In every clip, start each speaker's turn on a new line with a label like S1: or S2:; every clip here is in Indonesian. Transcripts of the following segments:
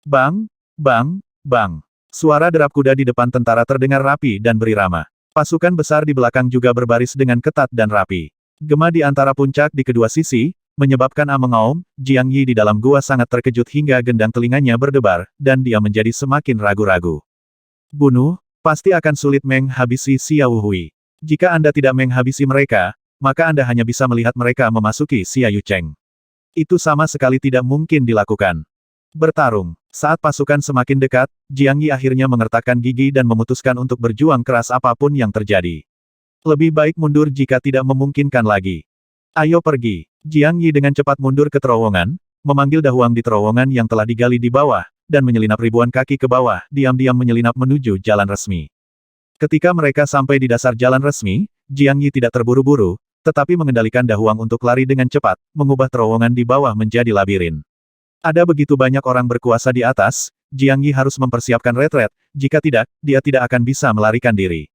S1: Bang, bang, bang. Suara derap kuda di depan tentara terdengar rapi dan berirama. Pasukan besar di belakang juga berbaris dengan ketat dan rapi. Gema di antara puncak di kedua sisi, menyebabkan Amengaum, Jiang Yi di dalam gua sangat terkejut hingga gendang telinganya berdebar, dan dia menjadi semakin ragu-ragu. Bunuh, pasti akan sulit menghabisi Xiao Hui. Jika Anda tidak menghabisi mereka, maka Anda hanya bisa melihat mereka memasuki Xia Yucheng. Itu sama sekali tidak mungkin dilakukan. Bertarung. Saat pasukan semakin dekat, Jiang Yi akhirnya mengertakkan gigi dan memutuskan untuk berjuang keras apapun yang terjadi. Lebih baik mundur jika tidak memungkinkan lagi. Ayo pergi. Jiang Yi dengan cepat mundur ke terowongan, memanggil Dahuang di terowongan yang telah digali di bawah, dan menyelinap ribuan kaki ke bawah, diam-diam menyelinap menuju jalan resmi. Ketika mereka sampai di dasar jalan resmi, Jiang Yi tidak terburu-buru, tetapi mengendalikan Dahuang untuk lari dengan cepat, mengubah terowongan di bawah menjadi labirin. Ada begitu banyak orang berkuasa di atas, Jiang Yi harus mempersiapkan retret, jika tidak, dia tidak akan bisa melarikan diri.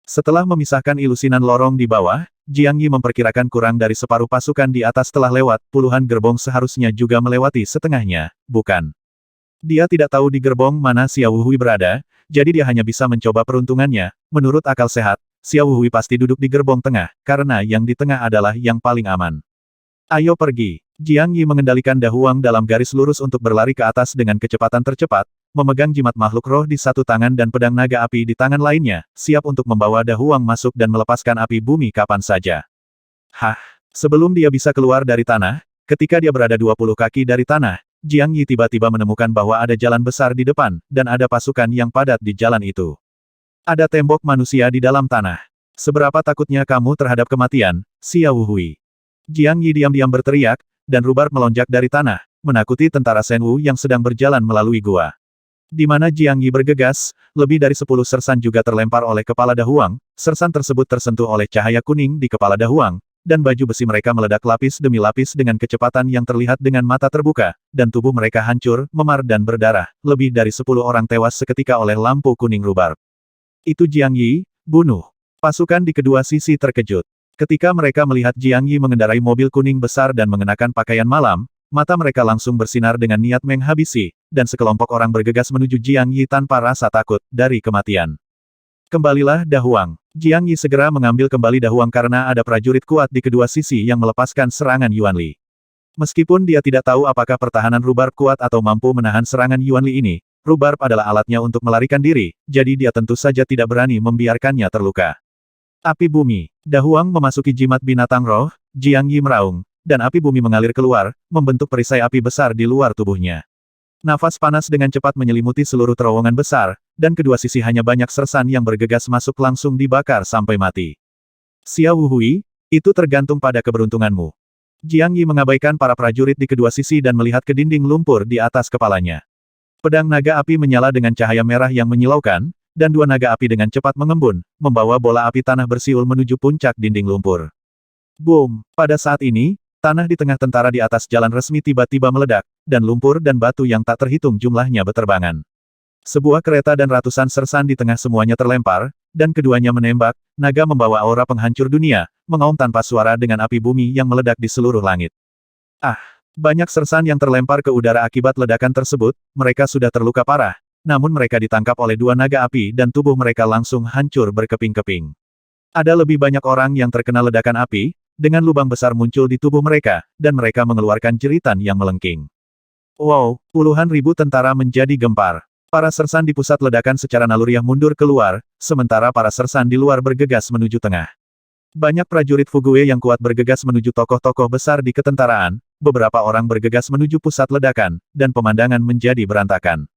S1: Setelah memisahkan ilusinan lorong di bawah, Jiang Yi memperkirakan kurang dari separuh pasukan di atas telah lewat, puluhan gerbong seharusnya juga melewati setengahnya, bukan? Dia tidak tahu di gerbong mana Xiao Hui berada, jadi dia hanya bisa mencoba peruntungannya. Menurut akal sehat, Xiao Hui pasti duduk di gerbong tengah, karena yang di tengah adalah yang paling aman. Ayo pergi. Jiang Yi mengendalikan Dahuang dalam garis lurus untuk berlari ke atas dengan kecepatan tercepat, memegang jimat makhluk roh di satu tangan dan pedang naga api di tangan lainnya, siap untuk membawa Dahuang masuk dan melepaskan api bumi kapan saja. Hah! Sebelum dia bisa keluar dari tanah, ketika dia berada 20 kaki dari tanah, Jiang Yi tiba-tiba menemukan bahwa ada jalan besar di depan, dan ada pasukan yang padat di jalan itu. Ada tembok manusia di dalam tanah. Seberapa takutnya kamu terhadap kematian, Xiao Hui? Jiang Yi diam-diam berteriak, dan Rhubarb melonjak dari tanah, menakuti tentara Shen Wu yang sedang berjalan melalui gua. Di mana Jiang Yi bergegas, lebih dari 10 sersan juga terlempar oleh kepala Dahuang, sersan tersebut tersentuh oleh cahaya kuning di kepala Dahuang, dan baju besi mereka meledak lapis demi lapis dengan kecepatan yang terlihat dengan mata terbuka, dan tubuh mereka hancur, memar dan berdarah, lebih dari 10 orang tewas seketika oleh lampu kuning Rhubarb. Itu Jiang Yi, bunuh. Pasukan di kedua sisi terkejut. Ketika mereka melihat Jiang Yi mengendarai mobil kuning besar dan mengenakan pakaian malam, mata mereka langsung bersinar dengan niat menghabisi, dan sekelompok orang bergegas menuju Jiang Yi tanpa rasa takut dari kematian. Kembalilah Dahuang. Jiang Yi segera mengambil kembali Dahuang karena ada prajurit kuat di kedua sisi yang melepaskan serangan Yuan Li. Meskipun dia tidak tahu apakah pertahanan Rhubarb kuat atau mampu menahan serangan Yuan Li ini, Rhubarb adalah alatnya untuk melarikan diri, jadi dia tentu saja tidak berani membiarkannya terluka. Api bumi. Dahuang memasuki jimat binatang roh, Jiang Yi meraung, dan api bumi mengalir keluar, membentuk perisai api besar di luar tubuhnya. Nafas panas dengan cepat menyelimuti seluruh terowongan besar, dan kedua sisi hanya banyak sersan yang bergegas masuk langsung dibakar sampai mati. Xiao Hui, itu tergantung pada keberuntunganmu. Jiang Yi mengabaikan para prajurit di kedua sisi dan melihat ke dinding lumpur di atas kepalanya. Pedang naga api menyala dengan cahaya merah yang menyilaukan, dan dua naga api dengan cepat mengembun, membawa bola api tanah bersiul menuju puncak dinding lumpur. Boom! Pada saat ini, tanah di tengah tentara di atas jalan resmi tiba-tiba meledak, dan lumpur dan batu yang tak terhitung jumlahnya beterbangan. Sebuah kereta dan ratusan sersan di tengah semuanya terlempar, dan keduanya menembak, naga membawa aura penghancur dunia, mengaum tanpa suara dengan api bumi yang meledak di seluruh langit. Ah! Banyak sersan yang terlempar ke udara akibat ledakan tersebut, mereka sudah terluka parah, namun mereka ditangkap oleh dua naga api dan tubuh mereka langsung hancur berkeping-keping. Ada lebih banyak orang yang terkena ledakan api, dengan lubang besar muncul di tubuh mereka, dan mereka mengeluarkan jeritan yang melengking. Wow, puluhan ribu tentara menjadi gempar. Para sersan di pusat ledakan secara naluriah mundur keluar, sementara para sersan di luar bergegas menuju tengah. Banyak prajurit Fugue yang kuat bergegas menuju tokoh-tokoh besar di ketentaraan, beberapa orang bergegas menuju pusat ledakan, dan pemandangan menjadi berantakan.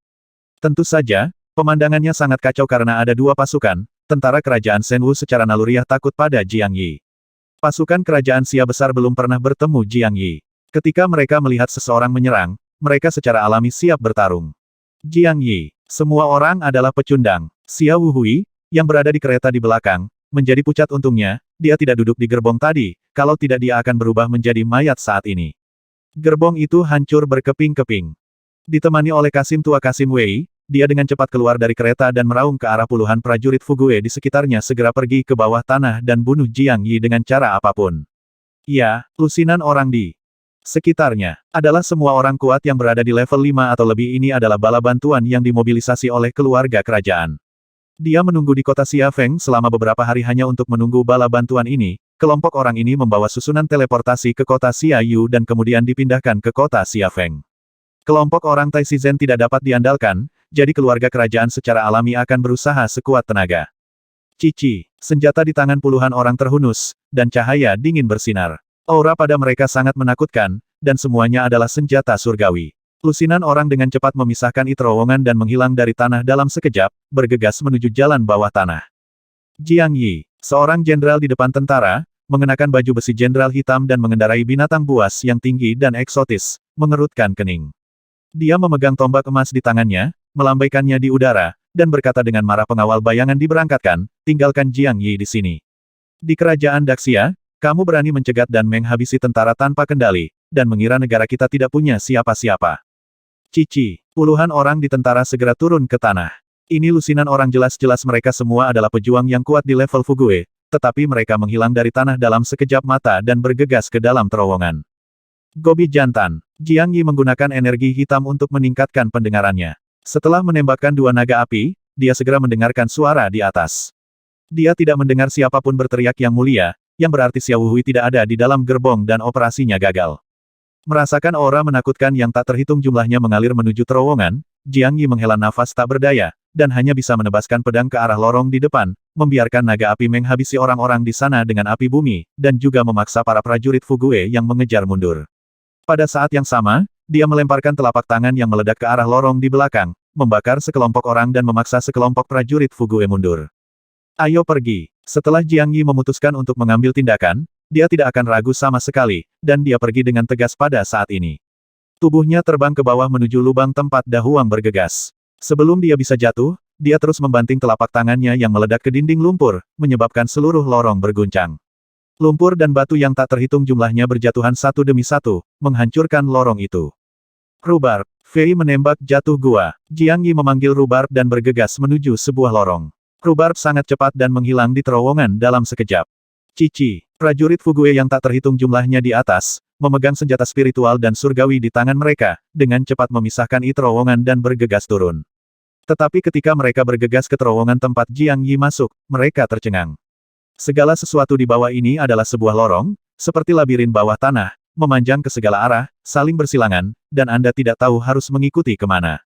S1: Tentu saja, pemandangannya sangat kacau karena ada dua pasukan, tentara kerajaan Shen Wu secara naluriah takut pada Jiang Yi. Pasukan kerajaan Xia besar belum pernah bertemu Jiang Yi. Ketika mereka melihat seseorang menyerang, mereka secara alami siap bertarung. Jiang Yi, semua orang adalah pecundang. Xiao Hui, yang berada di kereta di belakang, menjadi pucat untungnya, dia tidak duduk di gerbong tadi, kalau tidak dia akan berubah menjadi mayat saat ini. Gerbong itu hancur berkeping-keping. Ditemani oleh Kasim tua Kasim Wei, dia dengan cepat keluar dari kereta dan meraung ke arah puluhan prajurit Fugue di sekitarnya segera pergi ke bawah tanah dan bunuh Jiang Yi dengan cara apapun. Ya, lusinan orang di Sekitarnya adalah semua orang kuat yang berada di level 5 atau lebih. Ini adalah bala bantuan yang dimobilisasi oleh keluarga kerajaan. Dia menunggu di kota Xiafeng selama beberapa hari hanya untuk menunggu bala bantuan ini. Kelompok orang ini membawa susunan teleportasi ke kota Xiaoyu dan kemudian dipindahkan ke kota Xiafeng. Kelompok orang Tai Shizen tidak dapat diandalkan, jadi keluarga kerajaan secara alami akan berusaha sekuat tenaga. Cici, senjata di tangan puluhan orang terhunus, dan cahaya dingin bersinar. Aura pada mereka sangat menakutkan, dan semuanya adalah senjata surgawi. Lusinan orang dengan cepat memisahkan terowongan dan menghilang dari tanah dalam sekejap, bergegas menuju jalan bawah tanah. Jiang Yi, seorang jenderal di depan tentara, mengenakan baju besi jenderal hitam dan mengendarai binatang buas yang tinggi dan eksotis, mengerutkan kening. Dia memegang tombak emas di tangannya, melambaikannya di udara, dan berkata dengan marah, pengawal bayangan diberangkatkan, tinggalkan Jiang Yi di sini. Di kerajaan Daxia, kamu berani mencegat dan menghabisi tentara tanpa kendali, dan mengira negara kita tidak punya siapa-siapa. Cici, puluhan orang di tentara segera turun ke tanah. Ini lusinan orang, jelas-jelas mereka semua adalah pejuang yang kuat di level Fugue, tetapi mereka menghilang dari tanah dalam sekejap mata dan bergegas ke dalam terowongan. Gobi jantan, Jiang Yi menggunakan energi hitam untuk meningkatkan pendengarannya. Setelah menembakkan dua naga api, dia segera mendengarkan suara di atas. Dia tidak mendengar siapapun berteriak yang mulia, yang berarti Xiao Wuhui tidak ada di dalam gerbong dan operasinya gagal. Merasakan aura menakutkan yang tak terhitung jumlahnya mengalir menuju terowongan, Jiang Yi menghela nafas tak berdaya, dan hanya bisa menebaskan pedang ke arah lorong di depan, membiarkan naga api menghabisi orang-orang di sana dengan api bumi, dan juga memaksa para prajurit Fugue yang mengejar mundur. Pada saat yang sama, dia melemparkan telapak tangan yang meledak ke arah lorong di belakang, membakar sekelompok orang dan memaksa sekelompok prajurit Fugue mundur. Ayo pergi. Setelah Jiang Yi memutuskan untuk mengambil tindakan, dia tidak akan ragu sama sekali, dan dia pergi dengan tegas pada saat ini. Tubuhnya terbang ke bawah menuju lubang tempat Dahuang bergegas. Sebelum dia bisa jatuh, dia terus membanting telapak tangannya yang meledak ke dinding lumpur, menyebabkan seluruh lorong berguncang. Lumpur dan batu yang tak terhitung jumlahnya berjatuhan satu demi satu, menghancurkan lorong itu. Rhubarb, Fei menembak jatuh gua. Jiang Yi memanggil Rhubarb dan bergegas menuju sebuah lorong. Rhubarb sangat cepat dan menghilang di terowongan dalam sekejap. Cici, prajurit Fugue yang tak terhitung jumlahnya di atas, memegang senjata spiritual dan surgawi di tangan mereka, dengan cepat memisahkan terowongan dan bergegas turun. Tetapi ketika mereka bergegas ke terowongan tempat Jiang Yi masuk, mereka tercengang. Segala sesuatu di bawah ini adalah sebuah lorong, seperti labirin bawah tanah, memanjang ke segala arah, saling bersilangan, dan Anda tidak tahu harus mengikuti kemana.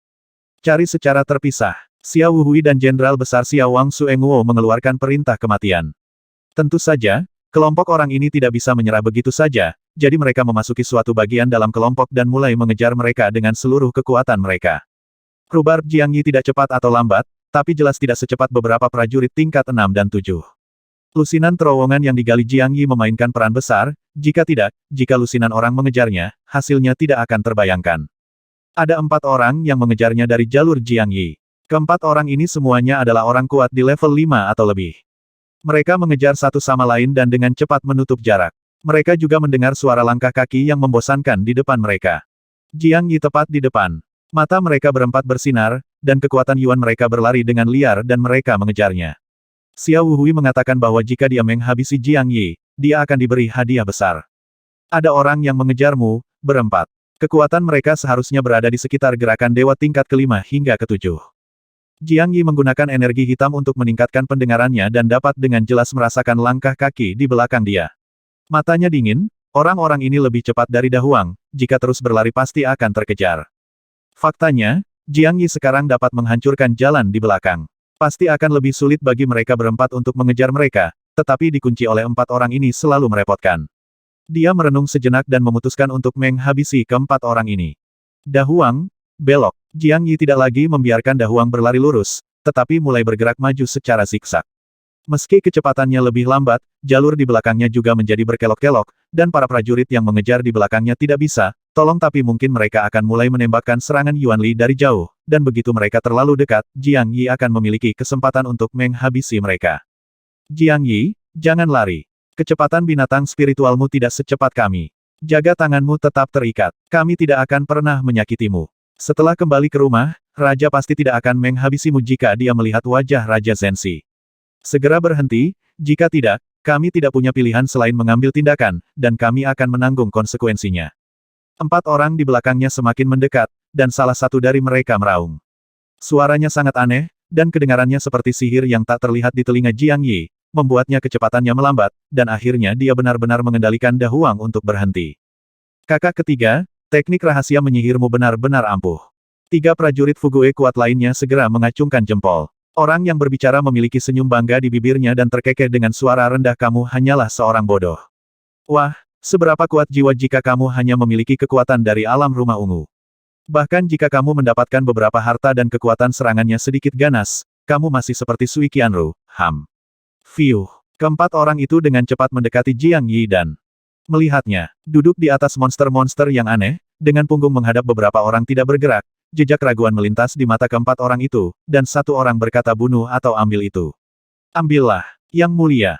S1: Cari secara terpisah. Xiao Wuhui dan Jenderal Besar Xiao Wang Suengwo mengeluarkan perintah kematian. Tentu saja, kelompok orang ini tidak bisa menyerah begitu saja, jadi mereka memasuki suatu bagian dalam kelompok dan mulai mengejar mereka dengan seluruh kekuatan mereka. Rhubarb Jiang Yi tidak cepat atau lambat, tapi jelas tidak secepat beberapa prajurit tingkat 6 dan 7. Lusinan terowongan yang digali Jiang Yi memainkan peran besar, jika tidak, jika lusinan orang mengejarnya, hasilnya tidak akan terbayangkan. Ada 4 orang yang mengejarnya dari jalur Jiang Yi. Keempat orang ini semuanya adalah orang kuat di level 5 atau lebih. Mereka mengejar satu sama lain dan dengan cepat menutup jarak. Mereka juga mendengar suara langkah kaki yang membosankan di depan mereka. Jiang Yi tepat di depan. Mata mereka berempat bersinar, dan kekuatan Yuan mereka berlari dengan liar dan mereka mengejarnya. Xiao Wuhui mengatakan bahwa jika dia menghabisi Jiang Yi, dia akan diberi hadiah besar. Ada orang yang mengejarmu, berempat. Kekuatan mereka seharusnya berada di sekitar gerakan dewa tingkat kelima hingga ketujuh. Jiang Yi menggunakan energi hitam untuk meningkatkan pendengarannya dan dapat dengan jelas merasakan langkah kaki di belakang dia. Matanya dingin, orang-orang ini lebih cepat dari Dahuang, jika terus berlari pasti akan terkejar. Faktanya, Jiang Yi sekarang dapat menghancurkan jalan di belakang. Pasti akan lebih sulit bagi mereka berempat untuk mengejar mereka, tetapi dikunci oleh 4 orang ini selalu merepotkan. Dia merenung sejenak dan memutuskan untuk menghabisi keempat orang ini. Dahuang, belok. Jiang Yi tidak lagi membiarkan Dahuang berlari lurus, tetapi mulai bergerak maju secara zigzag. Meski kecepatannya lebih lambat, jalur di belakangnya juga menjadi berkelok-kelok, dan para prajurit yang mengejar di belakangnya tidak bisa, tolong tapi mungkin mereka akan mulai menembakkan serangan Yuan Li dari jauh, dan begitu mereka terlalu dekat, Jiang Yi akan memiliki kesempatan untuk menghabisi mereka. Jiang Yi, jangan lari. Kecepatan binatang spiritualmu tidak secepat kami. Jaga tanganmu tetap terikat. Kami tidak akan pernah menyakitimu. Setelah kembali ke rumah, Raja pasti tidak akan menghabisimu jika dia melihat wajah Raja Zenzi. Segera berhenti, jika tidak, kami tidak punya pilihan selain mengambil tindakan, dan kami akan menanggung konsekuensinya. 4 orang di belakangnya semakin mendekat, dan salah satu dari mereka meraung. Suaranya sangat aneh, dan kedengarannya seperti sihir yang tak terlihat di telinga Jiang Yi, membuatnya kecepatannya melambat, dan akhirnya dia benar-benar mengendalikan Da Huang untuk berhenti. Kakak ketiga, teknik rahasia menyihirmu benar-benar ampuh. 3 prajurit Fugue kuat lainnya segera mengacungkan jempol. Orang yang berbicara memiliki senyum bangga di bibirnya dan terkekeh dengan suara rendah, kamu hanyalah seorang bodoh. Wah, seberapa kuat jiwa jika kamu hanya memiliki kekuatan dari alam rumah ungu. Bahkan jika kamu mendapatkan beberapa harta dan kekuatan serangannya sedikit ganas, kamu masih seperti Sui Qianru, Fiuh. Keempat orang itu dengan cepat mendekati Jiang Yi dan melihatnya, duduk di atas monster-monster yang aneh, dengan punggung menghadap beberapa orang tidak bergerak, jejak keraguan melintas di mata keempat orang itu, dan satu orang berkata bunuh atau ambil itu. Ambillah, Yang Mulia.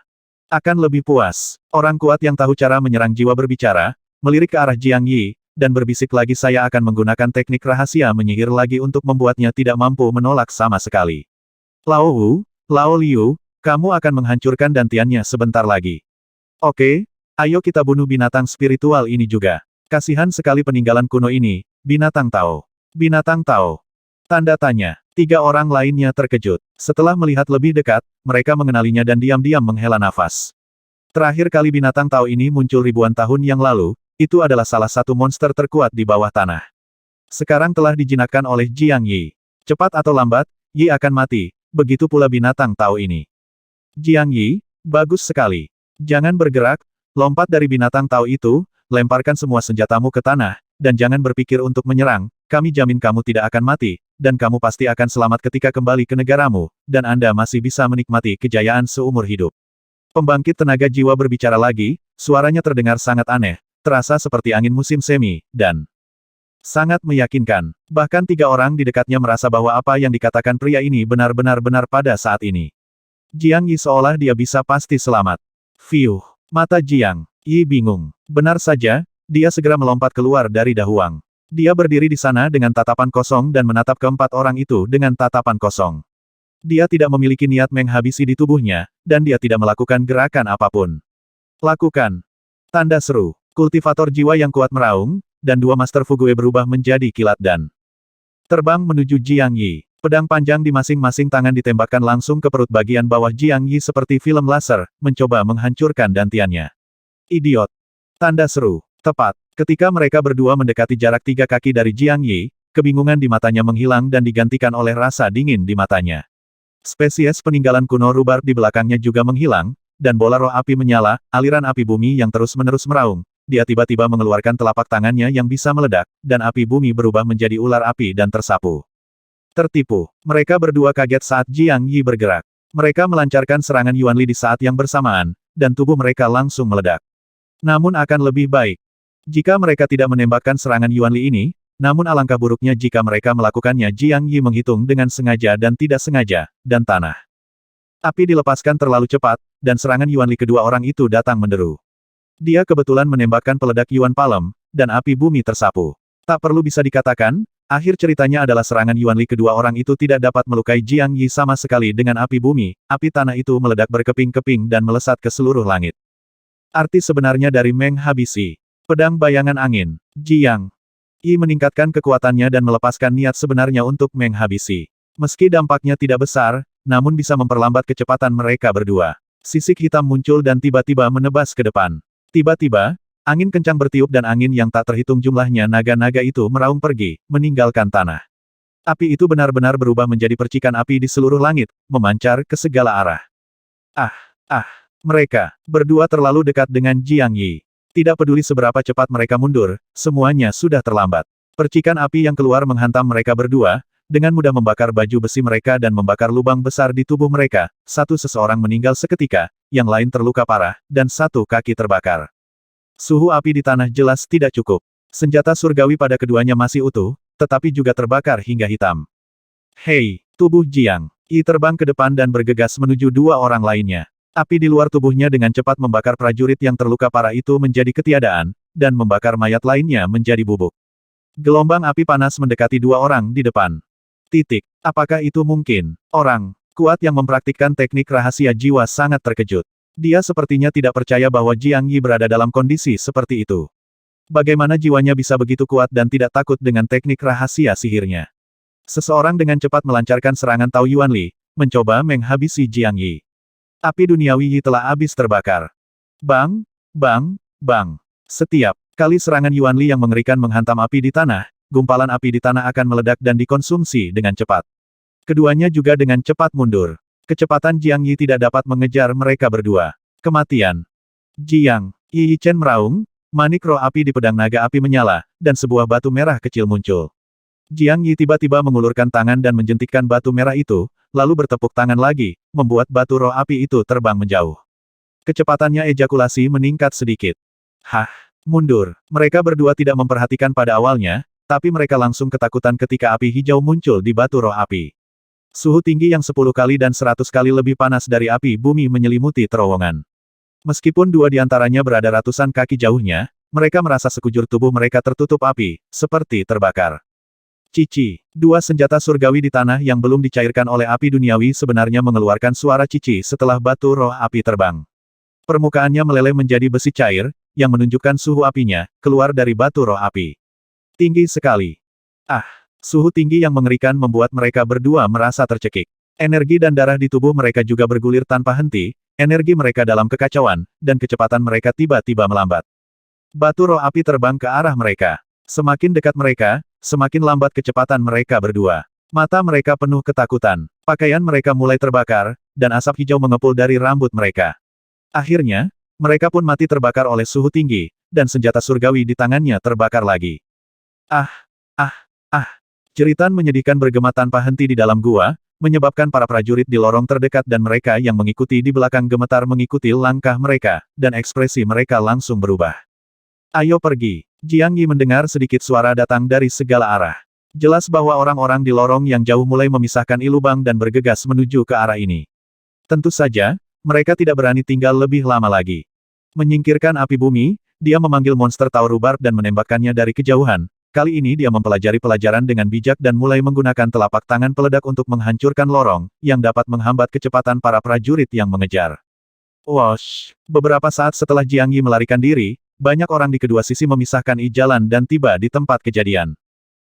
S1: Akan lebih puas. Orang kuat yang tahu cara menyerang jiwa berbicara, melirik ke arah Jiang Yi, dan berbisik lagi, saya akan menggunakan teknik rahasia menyihir lagi untuk membuatnya tidak mampu menolak sama sekali. Lao Wu, Lao Liu, kamu akan menghancurkan dantiannya sebentar lagi. Oke, ayo kita bunuh binatang spiritual ini juga. Kasihan sekali peninggalan kuno ini, binatang Tao. Binatang Tao. Tanda tanya. 3 orang lainnya terkejut. Setelah melihat lebih dekat, mereka mengenalinya dan diam-diam menghela nafas. Terakhir kali binatang Tao ini muncul ribuan tahun yang lalu, itu adalah salah satu monster terkuat di bawah tanah. Sekarang telah dijinakkan oleh Jiang Yi. Cepat atau lambat, Yi akan mati, begitu pula binatang Tao ini. Jiang Yi, bagus sekali. Jangan bergerak, lompat dari binatang Tao itu, lemparkan semua senjatamu ke tanah, dan jangan berpikir untuk menyerang, kami jamin kamu tidak akan mati, dan kamu pasti akan selamat ketika kembali ke negaramu, dan Anda masih bisa menikmati kejayaan seumur hidup. Pembangkit tenaga jiwa berbicara lagi, suaranya terdengar sangat aneh, terasa seperti angin musim semi, dan sangat meyakinkan. Bahkan 3 orang di dekatnya merasa bahwa apa yang dikatakan pria ini benar-benar benar pada saat ini. Jiang Yi seolah dia bisa pasti selamat. Fiuh. Mata Jiang Yi bingung. Benar saja, dia segera melompat keluar dari Da Huang. Dia berdiri di sana dengan tatapan kosong dan menatap keempat orang itu dengan tatapan kosong. Dia tidak memiliki niat menghabisi di tubuhnya, dan dia tidak melakukan gerakan apapun. Lakukan. Tanda seru. Kultivator jiwa yang kuat meraung, dan 2 Master Fugue berubah menjadi kilat dan terbang menuju Jiang Yi. Pedang panjang di masing-masing tangan ditembakkan langsung ke perut bagian bawah Jiang Yi seperti film laser, mencoba menghancurkan dantiannya. Idiot. Tanda seru. Tepat. Ketika mereka berdua mendekati jarak 3 kaki dari Jiang Yi, kebingungan di matanya menghilang dan digantikan oleh rasa dingin di matanya. Spesies peninggalan kuno rhubarb di belakangnya juga menghilang, dan bola roh api menyala, aliran api bumi yang terus-menerus meraung. Dia tiba-tiba mengeluarkan telapak tangannya yang bisa meledak, dan api bumi berubah menjadi ular api dan tersapu. Tertipu. Mereka berdua kaget saat Jiang Yi bergerak. Mereka melancarkan serangan Yuanli di saat yang bersamaan, dan tubuh mereka langsung meledak. Namun akan lebih baik jika mereka tidak menembakkan serangan Yuanli ini, namun alangkah buruknya jika mereka melakukannya. Jiang Yi menghitung dengan sengaja dan tidak sengaja, dan tanah api dilepaskan terlalu cepat, dan serangan Yuanli kedua orang itu datang menderu. Dia kebetulan menembakkan peledak Yuan Palem, dan api bumi tersapu. Tak perlu bisa dikatakan, akhir ceritanya adalah serangan Yuanli kedua orang itu tidak dapat melukai Jiang Yi sama sekali dengan api bumi, api tanah itu meledak berkeping-keping dan melesat ke seluruh langit. Arti sebenarnya dari menghabisi pedang bayangan angin. Jiang Yi meningkatkan kekuatannya dan melepaskan niat sebenarnya untuk menghabisi. Meski dampaknya tidak besar, namun bisa memperlambat kecepatan mereka berdua. Sisik hitam muncul dan tiba-tiba menebas ke depan. Tiba-tiba, angin kencang bertiup dan angin yang tak terhitung jumlahnya naga-naga itu meraung pergi, meninggalkan tanah. Api itu benar-benar berubah menjadi percikan api di seluruh langit, memancar ke segala arah. Mereka berdua terlalu dekat dengan Jiang Yi. Tidak peduli seberapa cepat mereka mundur, semuanya sudah terlambat. Percikan api yang keluar menghantam mereka berdua, dengan mudah membakar baju besi mereka dan membakar lubang besar di tubuh mereka. Satu seseorang meninggal seketika, yang lain terluka parah, dan satu kaki terbakar. Suhu api di tanah jelas tidak cukup. Senjata surgawi pada keduanya masih utuh, tetapi juga terbakar hingga hitam. Hei, tubuh Jiang Yi terbang ke depan dan bergegas menuju 2 orang lainnya. Api di luar tubuhnya dengan cepat membakar prajurit yang terluka parah itu menjadi ketiadaan, dan membakar mayat lainnya menjadi bubuk. Gelombang api panas mendekati 2 orang di depan. Apakah itu mungkin? Orang kuat yang mempraktikkan teknik rahasia jiwa sangat terkejut. Dia sepertinya tidak percaya bahwa Jiang Yi berada dalam kondisi seperti itu. Bagaimana jiwanya bisa begitu kuat dan tidak takut dengan teknik rahasia sihirnya? Seseorang dengan cepat melancarkan serangan Tao Yuanli, mencoba menghabisi Jiang Yi. Api duniawi Yi telah habis terbakar. Bang, bang, bang. Setiap kali serangan Yuanli yang mengerikan menghantam api di tanah, gumpalan api di tanah akan meledak dan dikonsumsi dengan cepat. Keduanya juga dengan cepat mundur. Kecepatan Jiang Yi tidak dapat mengejar mereka berdua. Kematian. Jiang Yi Chen meraung, manik roh api di pedang naga api menyala, dan sebuah batu merah kecil muncul. Jiang Yi tiba-tiba mengulurkan tangan dan menjentikkan batu merah itu, lalu bertepuk tangan lagi, membuat batu roh api itu terbang menjauh. Kecepatannya ejakulasi meningkat sedikit. Hah, mundur. Mereka berdua tidak memperhatikan pada awalnya, tapi mereka langsung ketakutan ketika api hijau muncul di batu roh api. Suhu tinggi yang 10 kali dan 100 kali lebih panas dari api bumi menyelimuti terowongan. Meskipun dua di antaranya berada ratusan kaki jauhnya, mereka merasa sekujur tubuh mereka tertutup api, seperti terbakar. Cici, dua senjata surgawi di tanah yang belum dicairkan oleh api duniawi sebenarnya mengeluarkan suara cici setelah batu roh api terbang. Permukaannya meleleh menjadi besi cair, yang menunjukkan suhu apinya, keluar dari batu roh api. Tinggi sekali. Ah! Suhu tinggi yang mengerikan membuat mereka berdua merasa tercekik. Energi dan darah di tubuh mereka juga bergulir tanpa henti, energi mereka dalam kekacauan, dan kecepatan mereka tiba-tiba melambat. Batu roh api terbang ke arah mereka. Semakin dekat mereka, semakin lambat kecepatan mereka berdua. Mata mereka penuh ketakutan. Pakaian mereka mulai terbakar, dan asap hijau mengepul dari rambut mereka. Akhirnya, mereka pun mati terbakar oleh suhu tinggi, dan senjata surgawi di tangannya terbakar lagi. Ah! Ah! Ah! Jeritan menyedihkan bergema tanpa henti di dalam gua, menyebabkan para prajurit di lorong terdekat dan mereka yang mengikuti di belakang gemetar mengikuti langkah mereka, dan ekspresi mereka langsung berubah. Ayo pergi. Jiang Yi mendengar sedikit suara datang dari segala arah. Jelas bahwa orang-orang di lorong yang jauh mulai memisahkan ilubang dan bergegas menuju ke arah ini. Tentu saja, mereka tidak berani tinggal lebih lama lagi. Menyingkirkan api bumi, dia memanggil monster Tao Rubark dan menembakkannya dari kejauhan. Kali ini dia mempelajari pelajaran dengan bijak dan mulai menggunakan telapak tangan peledak untuk menghancurkan lorong, yang dapat menghambat kecepatan para prajurit yang mengejar. Wosh! Beberapa saat setelah Jiang Yi melarikan diri, banyak orang di kedua sisi memisahkan jalan dan tiba di tempat kejadian.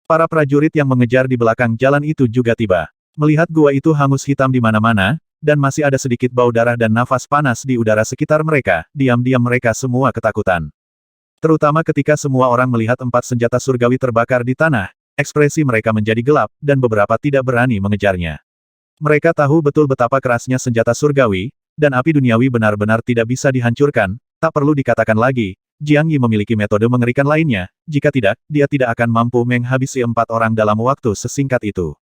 S1: Para prajurit yang mengejar di belakang jalan itu juga tiba. Melihat gua itu hangus hitam di mana-mana, dan masih ada sedikit bau darah dan nafas panas di udara sekitar mereka, diam-diam mereka semua ketakutan. Terutama ketika semua orang melihat 4 senjata surgawi terbakar di tanah, ekspresi mereka menjadi gelap, dan beberapa tidak berani mengejarnya. Mereka tahu betul betapa kerasnya senjata surgawi, dan api duniawi benar-benar tidak bisa dihancurkan, tak perlu dikatakan lagi, Jiang Yi memiliki metode mengerikan lainnya, jika tidak, dia tidak akan mampu menghabisi 4 orang dalam waktu sesingkat itu.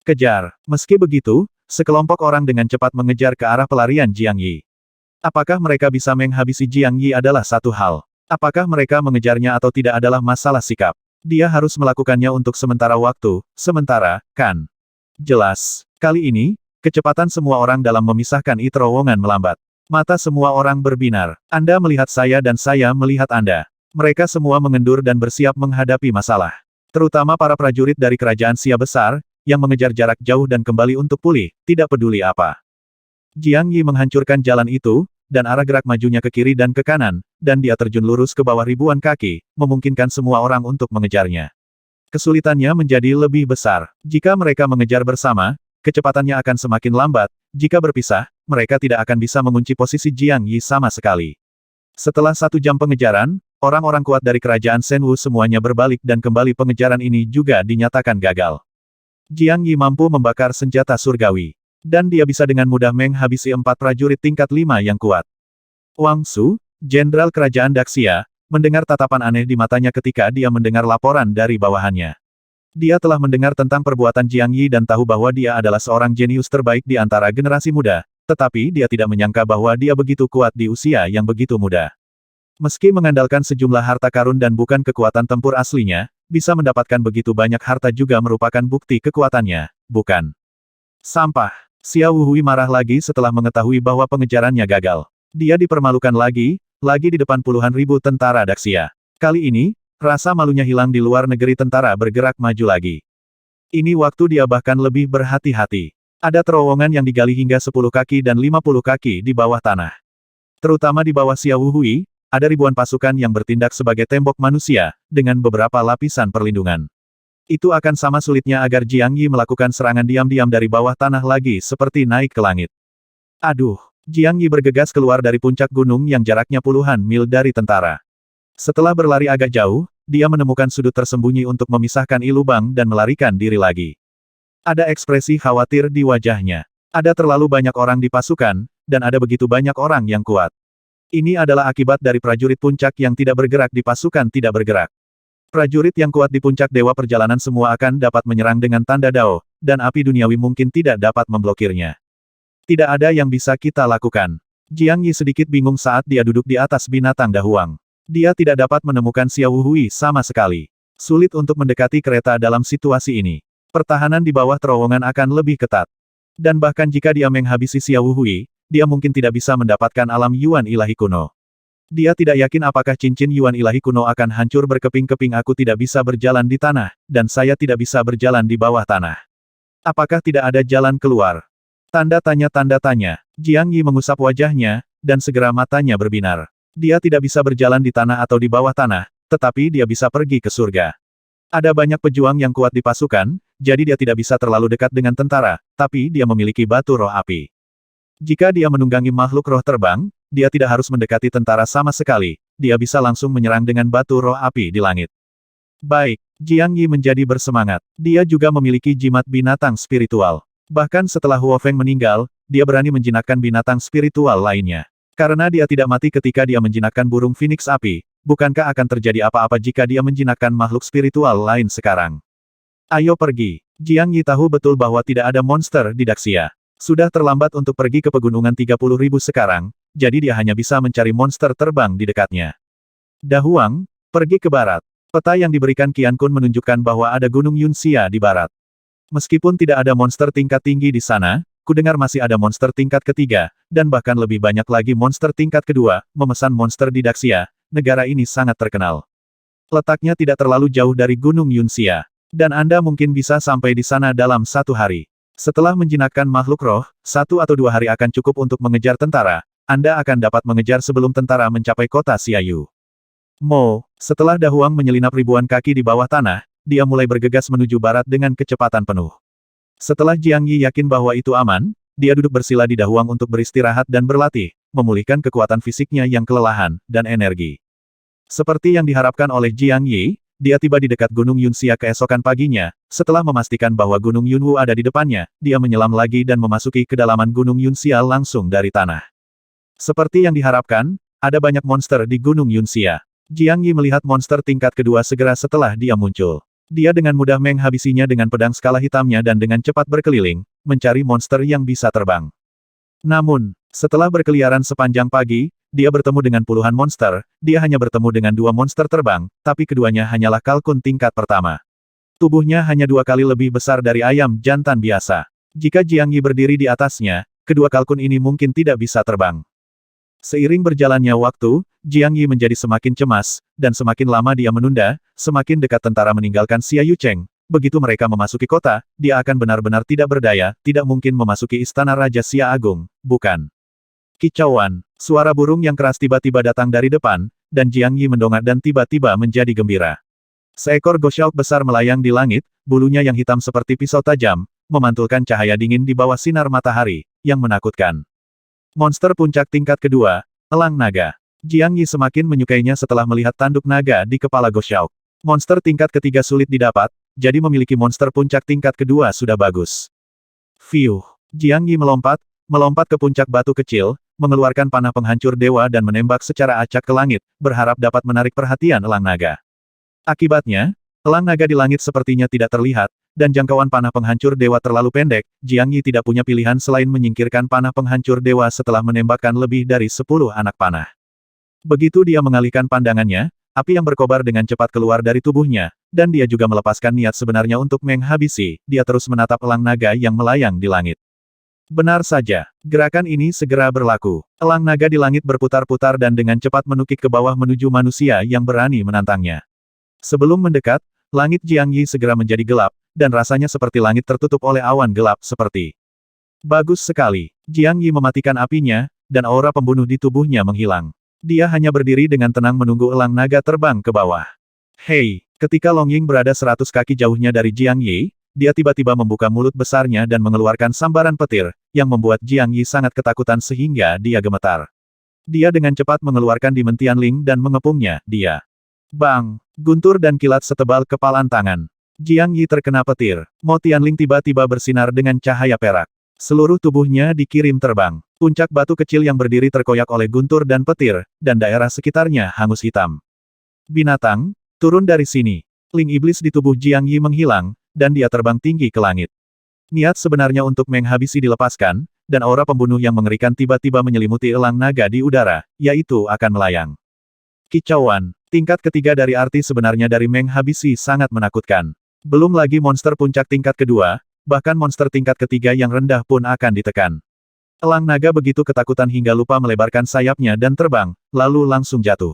S1: Kejar. Meski begitu, sekelompok orang dengan cepat mengejar ke arah pelarian Jiang Yi. Apakah mereka bisa menghabisi Jiang Yi adalah satu hal. Apakah mereka mengejarnya atau tidak adalah masalah sikap. Dia harus melakukannya untuk sementara waktu, sementara, kan? Jelas. Kali ini, kecepatan semua orang dalam memisahkan terowongan melambat. Mata semua orang berbinar. Anda melihat saya dan saya melihat Anda. Mereka semua mengendur dan bersiap menghadapi masalah. Terutama para prajurit dari kerajaan Xia besar, yang mengejar jarak jauh dan kembali untuk pulih, tidak peduli apa. Jiang Yi menghancurkan jalan itu, dan arah gerak majunya ke kiri dan ke kanan, dan dia terjun lurus ke bawah ribuan kaki, memungkinkan semua orang untuk mengejarnya. Kesulitannya menjadi lebih besar. Jika mereka mengejar bersama, kecepatannya akan semakin lambat, jika berpisah, mereka tidak akan bisa mengunci posisi Jiang Yi sama sekali. Setelah 1 jam pengejaran, orang-orang kuat dari kerajaan Shenwu semuanya berbalik dan kembali pengejaran ini juga dinyatakan gagal. Jiang Yi mampu membakar senjata surgawi. Dan dia bisa dengan mudah menghabisi 4 prajurit tingkat 5 yang kuat. Wang Su, Jenderal Kerajaan Daxia, mendengar tatapan aneh di matanya ketika dia mendengar laporan dari bawahannya. Dia telah mendengar tentang perbuatan Jiang Yi dan tahu bahwa dia adalah seorang jenius terbaik di antara generasi muda, tetapi dia tidak menyangka bahwa dia begitu kuat di usia yang begitu muda. Meski mengandalkan sejumlah harta karun dan bukan kekuatan tempur aslinya, bisa mendapatkan begitu banyak harta juga merupakan bukti kekuatannya, bukan? Sampah. Xiao Wuhui marah lagi setelah mengetahui bahwa pengejarannya gagal. Dia dipermalukan lagi di depan puluhan ribu tentara Daxia. Kali ini, rasa malunya hilang di luar negeri tentara bergerak maju lagi. Ini waktu dia bahkan lebih berhati-hati. Ada terowongan yang digali hingga 10 kaki dan 50 kaki di bawah tanah. Terutama di bawah Xiao Wuhui, ada ribuan pasukan yang bertindak sebagai tembok manusia, dengan beberapa lapisan perlindungan. Itu akan sama sulitnya agar Jiang Yi melakukan serangan diam-diam dari bawah tanah lagi seperti naik ke langit. Aduh! Jiang Yi bergegas keluar dari puncak gunung yang jaraknya puluhan mil dari tentara. Setelah berlari agak jauh, dia menemukan sudut tersembunyi untuk memisahkan lubang dan melarikan diri lagi. Ada ekspresi khawatir di wajahnya. Ada terlalu banyak orang di pasukan, dan ada begitu banyak orang yang kuat. Ini adalah akibat dari prajurit puncak yang tidak bergerak di pasukan tidak bergerak. Prajurit yang kuat di puncak Dewa Perjalanan semua akan dapat menyerang dengan tanda Dao, dan api duniawi mungkin tidak dapat memblokirnya. Tidak ada yang bisa kita lakukan. Jiang Yi sedikit bingung saat dia duduk di atas binatang dahuang. Dia tidak dapat menemukan Xiao Hui sama sekali. Sulit untuk mendekati kereta dalam situasi ini. Pertahanan di bawah terowongan akan lebih ketat. Dan bahkan jika dia menghabisi Xiao Hui, dia mungkin tidak bisa mendapatkan alam Yuan ilahi kuno. Dia tidak yakin apakah cincin Yuan ilahi kuno akan hancur berkeping-keping. Aku tidak bisa berjalan di tanah, dan saya tidak bisa berjalan di bawah tanah. Apakah tidak ada jalan keluar? Tanda tanya. Jiang Yi mengusap wajahnya, dan segera matanya berbinar. Dia tidak bisa berjalan di tanah atau di bawah tanah, tetapi dia bisa pergi ke surga. Ada banyak pejuang yang kuat di pasukan, jadi dia tidak bisa terlalu dekat dengan tentara, tapi dia memiliki batu roh api. Jika dia menunggangi makhluk roh terbang, dia tidak harus mendekati tentara sama sekali, dia bisa langsung menyerang dengan batu roh api di langit. Baik, Jiang Yi menjadi bersemangat. Dia juga memiliki jimat binatang spiritual. Bahkan setelah Huo Feng meninggal, dia berani menjinakkan binatang spiritual lainnya. Karena dia tidak mati ketika dia menjinakkan burung Phoenix api, bukankah akan terjadi apa-apa jika dia menjinakkan makhluk spiritual lain sekarang? Ayo pergi. Jiang Yi tahu betul bahwa tidak ada monster di Daxia. Sudah terlambat untuk pergi ke pegunungan 30.000 sekarang, jadi dia hanya bisa mencari monster terbang di dekatnya. Dahuang, pergi ke barat. Peta yang diberikan Qian Kun menunjukkan bahwa ada gunung Yunxia di barat. Meskipun tidak ada monster tingkat tinggi di sana, kudengar masih ada monster tingkat ketiga, dan bahkan lebih banyak lagi monster tingkat kedua, memesan monster di Daxia, negara ini sangat terkenal. Letaknya tidak terlalu jauh dari Gunung Yunxia, dan Anda mungkin bisa sampai di sana dalam 1 hari. Setelah menjinakkan makhluk roh, 1 atau 2 hari akan cukup untuk mengejar tentara, Anda akan dapat mengejar sebelum tentara mencapai kota Xiaoyu. Setelah Dahuang menyelinap ribuan kaki di bawah tanah, dia mulai bergegas menuju barat dengan kecepatan penuh. Setelah Jiang Yi yakin bahwa itu aman, dia duduk bersila di Dahuang untuk beristirahat dan berlatih, memulihkan kekuatan fisiknya yang kelelahan, dan energi. Seperti yang diharapkan oleh Jiang Yi, dia tiba di dekat Gunung Yunxia keesokan paginya, setelah memastikan bahwa Gunung Yunwu ada di depannya, dia menyelam lagi dan memasuki kedalaman Gunung Yunxia langsung dari tanah. Seperti yang diharapkan, ada banyak monster di Gunung Yunxia. Jiang Yi melihat monster tingkat kedua segera setelah dia muncul. Dia dengan mudah menghabisinya dengan pedang skala hitamnya dan dengan cepat berkeliling, mencari monster yang bisa terbang. Namun, setelah berkeliaran sepanjang pagi, dia bertemu dengan puluhan monster, dia hanya bertemu dengan 2 monster terbang, tapi keduanya hanyalah kalkun tingkat pertama. Tubuhnya hanya 2 kali lebih besar dari ayam jantan biasa. Jika Jiang Yi berdiri di atasnya, kedua kalkun ini mungkin tidak bisa terbang. Seiring berjalannya waktu, Jiang Yi menjadi semakin cemas, dan semakin lama dia menunda, semakin dekat tentara meninggalkan Xia Yucheng. Begitu mereka memasuki kota, dia akan benar-benar tidak berdaya, tidak mungkin memasuki istana Raja Xia Agung, bukan. Kicauan, suara burung yang keras tiba-tiba datang dari depan, dan Jiang Yi mendongak dan tiba-tiba menjadi gembira. Seekor gosyauk besar melayang di langit, bulunya yang hitam seperti pisau tajam, memantulkan cahaya dingin di bawah sinar matahari, yang menakutkan. Monster puncak tingkat kedua, elang naga. Jiang Yi semakin menyukainya setelah melihat tanduk naga di kepala gosyauk. Monster tingkat ketiga sulit didapat, jadi memiliki monster puncak tingkat kedua sudah bagus. Fiuh. Jiang Yi melompat ke puncak batu kecil, mengeluarkan panah penghancur dewa dan menembak secara acak ke langit, berharap dapat menarik perhatian elang naga. Akibatnya, elang naga di langit sepertinya tidak terlihat, dan jangkauan panah penghancur dewa terlalu pendek. Jiang Yi tidak punya pilihan selain menyingkirkan panah penghancur dewa setelah menembakkan lebih dari 10 anak panah. Begitu dia mengalihkan pandangannya, api yang berkobar dengan cepat keluar dari tubuhnya, dan dia juga melepaskan niat sebenarnya untuk menghabisi. Dia terus menatap elang naga yang melayang di langit. Benar saja, gerakan ini segera berlaku. Elang naga di langit berputar-putar dan dengan cepat menukik ke bawah menuju manusia yang berani menantangnya. Sebelum mendekat, langit Jiang Yi segera menjadi gelap, dan rasanya seperti langit tertutup oleh awan gelap seperti. Bagus sekali. Jiang Yi mematikan apinya, dan aura pembunuh di tubuhnya menghilang. Dia hanya berdiri dengan tenang menunggu elang naga terbang ke bawah. Hei, ketika Long Ying berada 100 kaki jauhnya dari Jiang Yi, dia tiba-tiba membuka mulut besarnya dan mengeluarkan sambaran petir, yang membuat Jiang Yi sangat ketakutan sehingga dia gemetar. Dia dengan cepat mengeluarkan Demon Tianling dan mengepungnya, dia. Bang! Guntur dan kilat setebal kepalan tangan. Jiang Yi terkena petir. Mo Tianling tiba-tiba bersinar dengan cahaya perak. Seluruh tubuhnya dikirim terbang. Puncak batu kecil yang berdiri terkoyak oleh guntur dan petir, dan daerah sekitarnya hangus hitam. Binatang, turun dari sini. Ling iblis di tubuh Jiang Yi menghilang, dan dia terbang tinggi ke langit. Niat sebenarnya untuk menghabisi dilepaskan, dan aura pembunuh yang mengerikan tiba-tiba menyelimuti elang naga di udara, yaitu akan melayang. Kicauan, tingkat ketiga dari arti sebenarnya dari menghabisi sangat menakutkan. Belum lagi monster puncak tingkat kedua, bahkan monster tingkat ketiga yang rendah pun akan ditekan. Elang naga begitu ketakutan hingga lupa melebarkan sayapnya dan terbang, lalu langsung jatuh.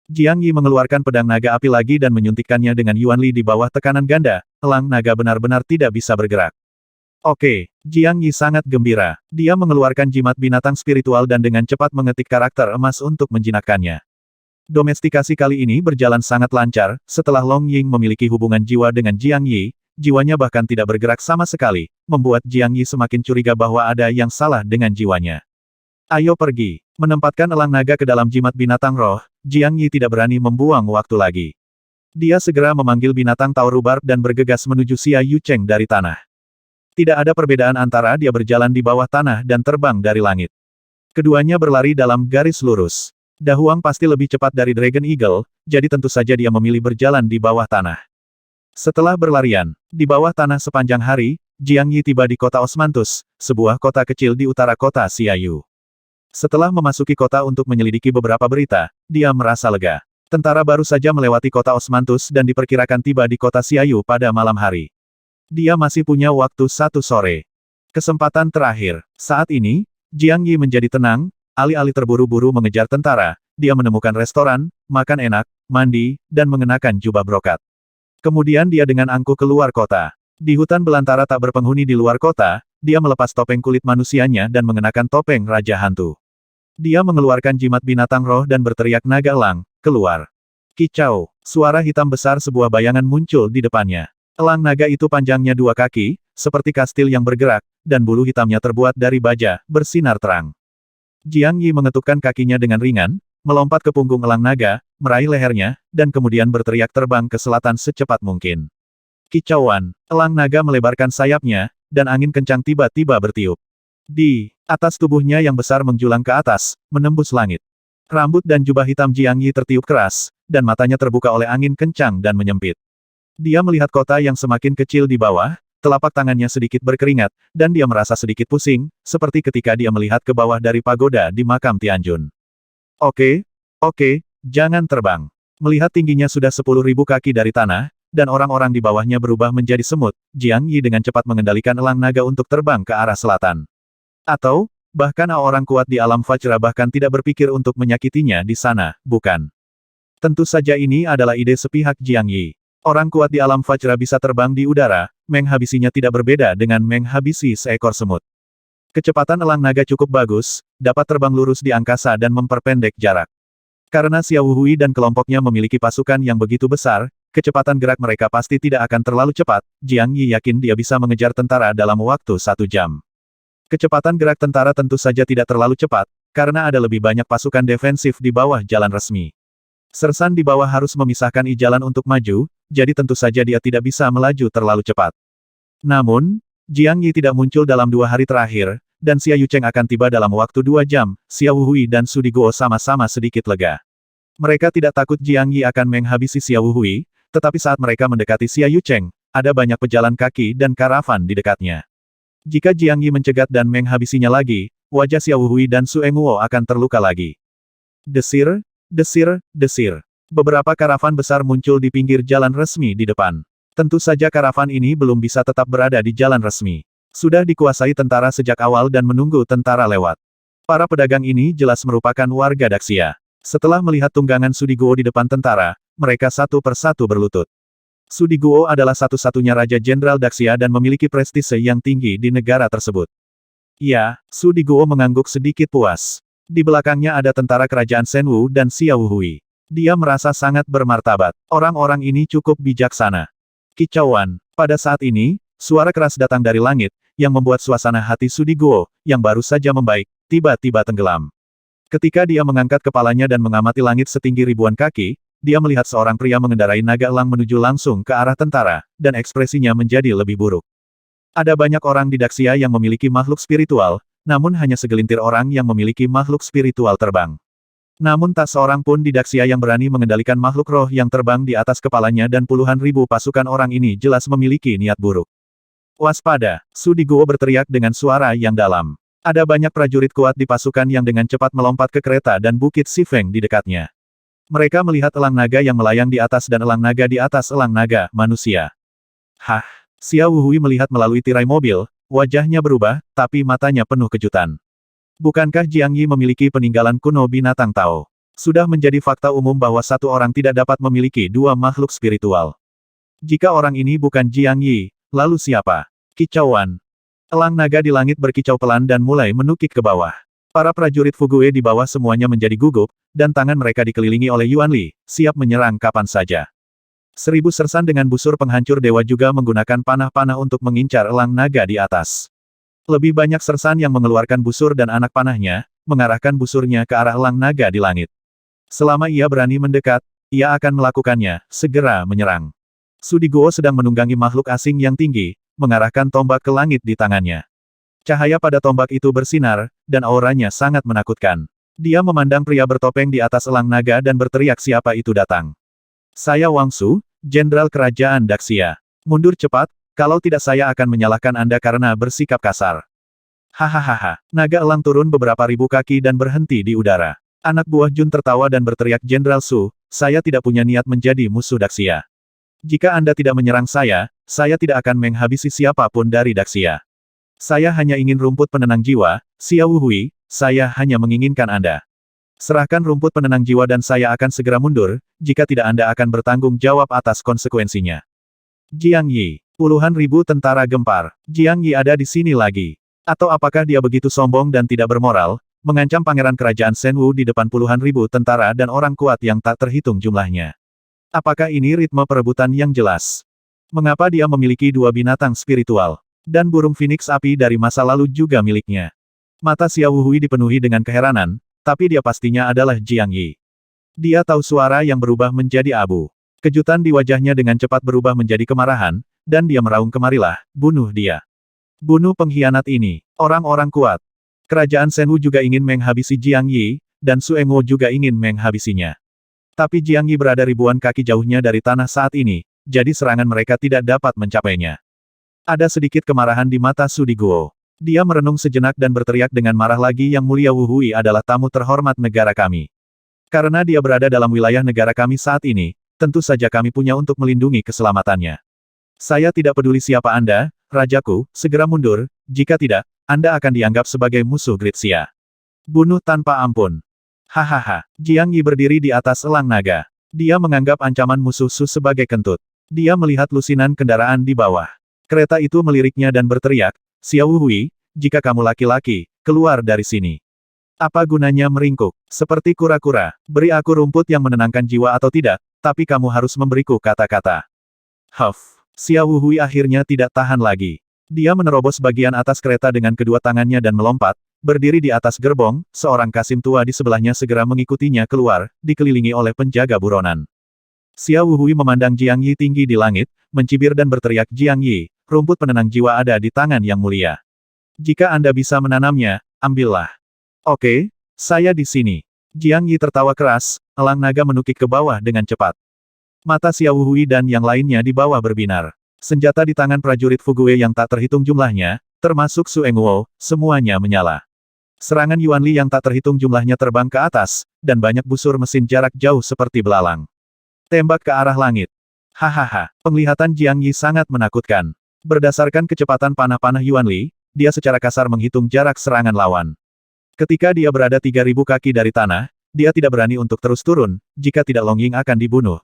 S1: Jiang Yi mengeluarkan pedang naga api lagi dan menyuntikkannya dengan Yuan Li di bawah tekanan ganda, elang naga benar-benar tidak bisa bergerak. Oke, Jiang Yi sangat gembira. Dia mengeluarkan jimat binatang spiritual dan dengan cepat mengetik karakter emas untuk menjinakkannya. Domestikasi kali ini berjalan sangat lancar, setelah Long Ying memiliki hubungan jiwa dengan Jiang Yi, jiwanya bahkan tidak bergerak sama sekali, membuat Jiang Yi semakin curiga bahwa ada yang salah dengan jiwanya. Ayo pergi. Menempatkan elang naga ke dalam jimat binatang roh, Jiang Yi tidak berani membuang waktu lagi. Dia segera memanggil binatang Tauru Barb dan bergegas menuju Xia Yucheng dari tanah. Tidak ada perbedaan antara dia berjalan di bawah tanah dan terbang dari langit. Keduanya berlari dalam garis lurus. Dahuang pasti lebih cepat dari Dragon Eagle, jadi tentu saja dia memilih berjalan di bawah tanah. Setelah berlarian, di bawah tanah sepanjang hari, Jiang Yi tiba di kota Osmanthus, sebuah kota kecil di utara kota Xiaoyu. Setelah memasuki kota untuk menyelidiki beberapa berita, dia merasa lega. Tentara baru saja melewati kota Osmanthus dan diperkirakan tiba di kota Xiaoyu pada malam hari. Dia masih punya waktu 1 sore. Kesempatan terakhir. Saat ini, Jiang Yi menjadi tenang. Alih-alih terburu-buru mengejar tentara, dia menemukan restoran, makan enak, mandi, dan mengenakan jubah brokat. Kemudian dia dengan angkuh keluar kota. Di hutan belantara tak berpenghuni di luar kota, dia melepas topeng kulit manusianya dan mengenakan topeng Raja Hantu. Dia mengeluarkan jimat binatang roh dan berteriak naga elang, keluar. Kicau, suara hitam besar sebuah bayangan muncul di depannya. Elang naga itu panjangnya 2 kaki, seperti kastil yang bergerak, dan bulu hitamnya terbuat dari baja, bersinar terang. Jiang Yi mengetukkan kakinya dengan ringan, melompat ke punggung elang naga, meraih lehernya, dan kemudian berteriak terbang ke selatan secepat mungkin. Kicauan, elang naga melebarkan sayapnya, dan angin kencang tiba-tiba bertiup. Di atas tubuhnya yang besar menjulang ke atas, menembus langit. Rambut dan jubah hitam Jiang Yi tertiup keras, dan matanya terbuka oleh angin kencang dan menyempit. Dia melihat kota yang semakin kecil di bawah, telapak tangannya sedikit berkeringat, dan dia merasa sedikit pusing, seperti ketika dia melihat ke bawah dari pagoda di makam Tianjun. Oke, jangan terbang. Melihat tingginya sudah 10.000 kaki dari tanah, dan orang-orang di bawahnya berubah menjadi semut, Jiang Yi dengan cepat mengendalikan elang naga untuk terbang ke arah selatan. Atau, bahkan orang kuat di alam Vajra bahkan tidak berpikir untuk menyakitinya di sana, bukan? Tentu saja ini adalah ide sepihak Jiang Yi. Orang kuat di alam Vajra bisa terbang di udara, menghabisinya tidak berbeda dengan menghabisi seekor semut. Kecepatan elang naga cukup bagus, dapat terbang lurus di angkasa dan memperpendek jarak. Karena Xiao Hui dan kelompoknya memiliki pasukan yang begitu besar, kecepatan gerak mereka pasti tidak akan terlalu cepat, Jiang Yi yakin dia bisa mengejar tentara dalam waktu 1 jam. Kecepatan gerak tentara tentu saja tidak terlalu cepat, karena ada lebih banyak pasukan defensif di bawah jalan resmi. Sersan di bawah harus memisahkan jalan untuk maju, jadi tentu saja dia tidak bisa melaju terlalu cepat. Namun, Jiang Yi tidak muncul dalam 2 hari terakhir, dan Xia Yucheng akan tiba dalam waktu 2 jam, Xiao Hui dan Su Diguo sama-sama sedikit lega. Mereka tidak takut Jiang Yi akan menghabisi Xiao Hui, tetapi saat mereka mendekati Xia Yucheng, ada banyak pejalan kaki dan karavan di dekatnya. Jika Jiang Yi mencegat dan menghabisinya lagi, wajah Xiao Hui dan Su Engguo akan terluka lagi. Desir, desir, desir. Beberapa karavan besar muncul di pinggir jalan resmi di depan. Tentu saja karavan ini belum bisa tetap berada di jalan resmi. Sudah dikuasai tentara sejak awal dan menunggu tentara lewat. Para pedagang ini jelas merupakan warga Daxia. Setelah melihat tunggangan Su Diguo di depan tentara, mereka satu persatu berlutut. Su Diguo adalah satu-satunya Raja Jenderal Daxia dan memiliki prestise yang tinggi di negara tersebut. Ya, Su Diguo mengangguk sedikit puas. Di belakangnya ada tentara kerajaan Shenwu dan Xiao Hui. Dia merasa sangat bermartabat. Orang-orang ini cukup bijaksana. Kicauan. Pada saat ini, suara keras datang dari langit, yang membuat suasana hati Sudi Guo, yang baru saja membaik, tiba-tiba tenggelam. Ketika dia mengangkat kepalanya dan mengamati langit setinggi ribuan kaki, dia melihat seorang pria mengendarai naga elang menuju langsung ke arah tentara, dan ekspresinya menjadi lebih buruk. Ada banyak orang di Daxia yang memiliki makhluk spiritual, namun hanya segelintir orang yang memiliki makhluk spiritual terbang. Namun tak seorang pun di Daxia yang berani mengendalikan makhluk roh yang terbang di atas kepalanya dan puluhan ribu pasukan orang ini jelas memiliki niat buruk. Waspada, Sudi Guo berteriak dengan suara yang dalam. Ada banyak prajurit kuat di pasukan yang dengan cepat melompat ke kereta dan bukit Sifeng di dekatnya. Mereka melihat elang naga yang melayang di atas dan elang naga di atas elang naga, manusia. Hah! Xiao Hui melihat melalui tirai mobil, wajahnya berubah, tapi matanya penuh kejutan. Bukankah Jiang Yi memiliki peninggalan kuno binatang Tao? Sudah menjadi fakta umum bahwa satu orang tidak dapat memiliki dua makhluk spiritual. Jika orang ini bukan Jiang Yi, lalu siapa? Kicauan. Elang naga di langit berkicau pelan dan mulai menukik ke bawah. Para prajurit Fugue di bawah semuanya menjadi gugup, dan tangan mereka dikelilingi oleh Yuan Li, siap menyerang kapan saja. 1000 sersan dengan busur penghancur dewa juga menggunakan panah-panah untuk mengincar elang naga di atas. Lebih banyak sersan yang mengeluarkan busur dan anak panahnya, mengarahkan busurnya ke arah elang naga di langit. Selama ia berani mendekat, ia akan melakukannya, segera menyerang. Sudi Guo sedang menunggangi makhluk asing yang tinggi, mengarahkan tombak ke langit di tangannya. Cahaya pada tombak itu bersinar, dan auranya sangat menakutkan. Dia memandang pria bertopeng di atas elang naga dan berteriak siapa itu datang. Saya Wang Su, Jenderal Kerajaan Daxia. Mundur cepat, kalau tidak saya akan menyalahkan Anda karena bersikap kasar. Hahaha. Naga elang turun beberapa ribu kaki dan berhenti di udara. Anak buah Jun tertawa dan berteriak Jenderal Su, saya tidak punya niat menjadi musuh Daxia. Jika Anda tidak menyerang saya tidak akan menghabisi siapapun dari Daxia. Saya hanya ingin rumput penenang jiwa, Xiao Hui, saya hanya menginginkan Anda. Serahkan rumput penenang jiwa dan saya akan segera mundur, jika tidak Anda akan bertanggung jawab atas konsekuensinya. Jiang Yi. Puluhan ribu tentara gempar. Jiang Yi ada di sini lagi. Atau apakah dia begitu sombong dan tidak bermoral, mengancam pangeran kerajaan Shenwu di depan puluhan ribu tentara dan orang kuat yang tak terhitung jumlahnya? Apakah ini ritme perebutan yang jelas? Mengapa dia memiliki dua binatang spiritual? Dan burung phoenix api dari masa lalu juga miliknya. Mata Xiao Hui dipenuhi dengan keheranan, tapi dia pastinya adalah Jiang Yi. Dia tahu suara yang berubah menjadi abu. Kejutan di wajahnya dengan cepat berubah menjadi kemarahan, dan dia meraung kemarilah, bunuh dia. Bunuh pengkhianat ini, orang-orang kuat. Kerajaan Shenwu juga ingin menghabisi Jiang Yi, dan Su Engwo juga ingin menghabisinya. Tapi Jiang Yi berada ribuan kaki jauhnya dari tanah saat ini, jadi serangan mereka tidak dapat mencapainya. Ada sedikit kemarahan di mata Sudi Guo. Dia merenung sejenak dan berteriak dengan marah lagi Yang Mulia Wu Hui adalah tamu terhormat negara kami. Karena dia berada dalam wilayah negara kami saat ini, tentu saja kami punya untuk melindungi keselamatannya. Saya tidak peduli siapa Anda, Rajaku, segera mundur, jika tidak, Anda akan dianggap sebagai musuh Gritsia. Bunuh tanpa ampun. Hahaha, Jiang Yi berdiri di atas elang naga. Dia menganggap ancaman musuh Su sebagai kentut. Dia melihat lusinan kendaraan di bawah. Kereta itu meliriknya dan berteriak, Xiao Hui, jika kamu laki-laki, keluar dari sini. Apa gunanya meringkuk? Seperti kura-kura, beri aku rumput yang menenangkan jiwa atau tidak, tapi kamu harus memberiku kata-kata. Huff. Xiao Hui akhirnya tidak tahan lagi. Dia menerobos bagian atas kereta dengan kedua tangannya dan melompat, berdiri di atas gerbong, seorang kasim tua di sebelahnya segera mengikutinya keluar, dikelilingi oleh penjaga buronan. Xiao Hui memandang Jiang Yi tinggi di langit, mencibir dan berteriak Jiang Yi, rumput penenang jiwa ada di tangan Yang Mulia. Jika Anda bisa menanamnya, ambillah. Oke, saya di sini. Jiang Yi tertawa keras, elang naga menukik ke bawah dengan cepat. Mata Xiao Hui dan yang lainnya di bawah berbinar. Senjata di tangan prajurit Fugue yang tak terhitung jumlahnya, termasuk Su Engwo, semuanya menyala. Serangan Yuan Li yang tak terhitung jumlahnya terbang ke atas, dan banyak busur mesin jarak jauh seperti belalang. Tembak ke arah langit. Hahaha, penglihatan Jiang Yi sangat menakutkan. Berdasarkan kecepatan panah-panah Yuan Li, dia secara kasar menghitung jarak serangan lawan. Ketika dia berada 3000 kaki dari tanah, dia tidak berani untuk terus turun, jika tidak Long Ying akan dibunuh.